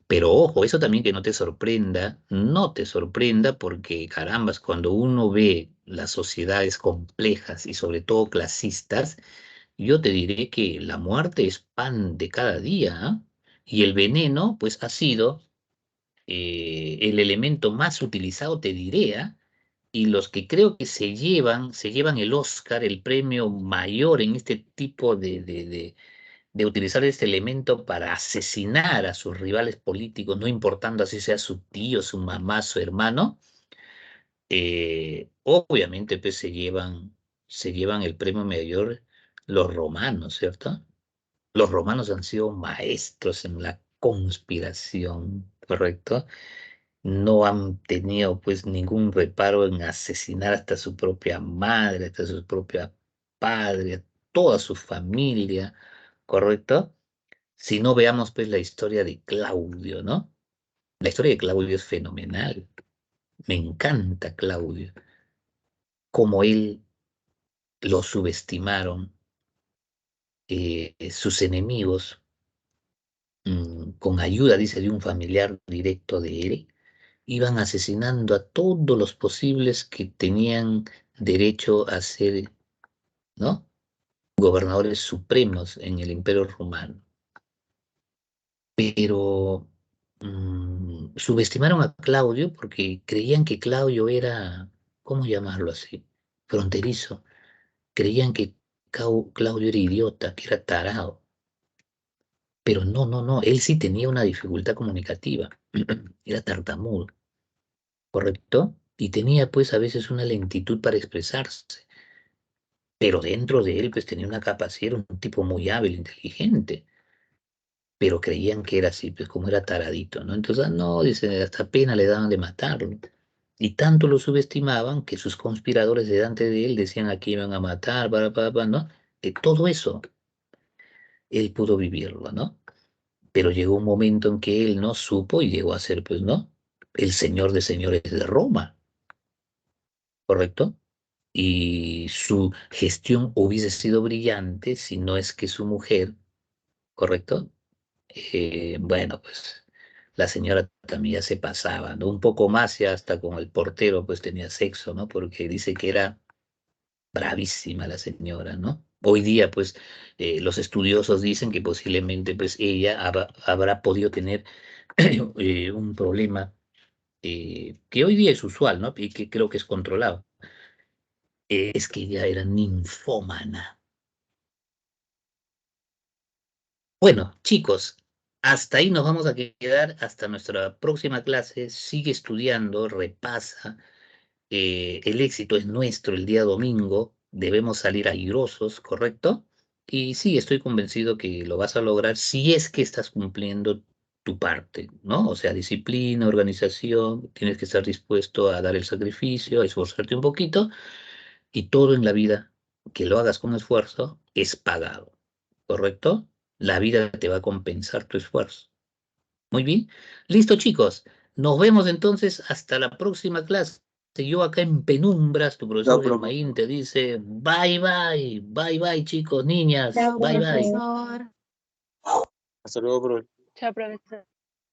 Pero ojo, eso también que no te sorprenda, no te sorprenda porque, carambas, cuando uno ve las sociedades complejas y sobre todo clasistas, yo te diré que la muerte es pan de cada día, ¿ah? Y el veneno, pues, ha sido el elemento más utilizado, te diré, ¿ah? Y los que creo que se llevan el Oscar, el premio mayor en este tipo de utilizar este elemento para asesinar a sus rivales políticos, no importando si sea su tío, su mamá, su hermano, obviamente pues se llevan el premio mayor los romanos, ¿cierto? Los romanos han sido maestros en la conspiración, ¿correcto? No han tenido pues ningún reparo en asesinar hasta su propia madre, hasta su propia padre, a toda su familia, ¿correcto? Si no, veamos pues la historia de Claudio, ¿no? La historia de Claudio es fenomenal. Me encanta Claudio. Cómo él lo subestimaron sus enemigos, con ayuda, dice, de un familiar directo de él, iban asesinando a todos los posibles que tenían derecho a ser, ¿no? Gobernadores supremos en el Imperio Romano. Pero subestimaron a Claudio porque creían que Claudio era, ¿cómo llamarlo así? Fronterizo. Creían que Claudio era idiota, que era tarado. Pero no, no, no. Él sí tenía una dificultad comunicativa. Era tartamudo, ¿correcto? Y tenía pues a veces una lentitud para expresarse. Pero dentro de él pues tenía una capacidad, era un tipo muy hábil, inteligente. Pero creían que era así, pues como era taradito, ¿no? Entonces, no, dice, hasta pena le daban de matarlo. Y tanto lo subestimaban que sus conspiradores delante de él decían aquí iban a matar, ¿no? Todo eso él pudo vivirlo, ¿no? Pero llegó un momento en que él no supo y llegó a ser, pues, ¿no? El señor de señores de Roma, ¿correcto? Y su gestión hubiese sido brillante si no es que su mujer, ¿correcto? Bueno, pues la señora también ya se pasaba, ¿no? Un poco más ya hasta con el portero pues tenía sexo, ¿no? Porque dice que era bravísima la señora, ¿no? Hoy día pues los estudiosos dicen que posiblemente pues ella habrá podido tener un problema que hoy día es usual, ¿no? Y que creo que es controlado. Es que ella era ninfómana. Bueno, chicos, hasta ahí nos vamos a quedar hasta nuestra próxima clase. Sigue estudiando, repasa. El éxito es nuestro el día domingo. Debemos salir airosos, ¿correcto? Y sí, estoy convencido que lo vas a lograr si es que estás cumpliendo tu parte, ¿no? O sea, disciplina, organización, tienes que estar dispuesto a dar el sacrificio, a esforzarte un poquito y todo en la vida que lo hagas con esfuerzo es pagado, ¿correcto? la vida te va a compensar tu esfuerzo. Muy bien. Listo, chicos. Nos vemos entonces hasta la próxima clase. Yo acá en penumbras, tu profesor Chao, profe. Germain te dice bye bye, chicos, niñas, Chao, bye bye. profesor. Hasta luego, profe. Chao, profesor.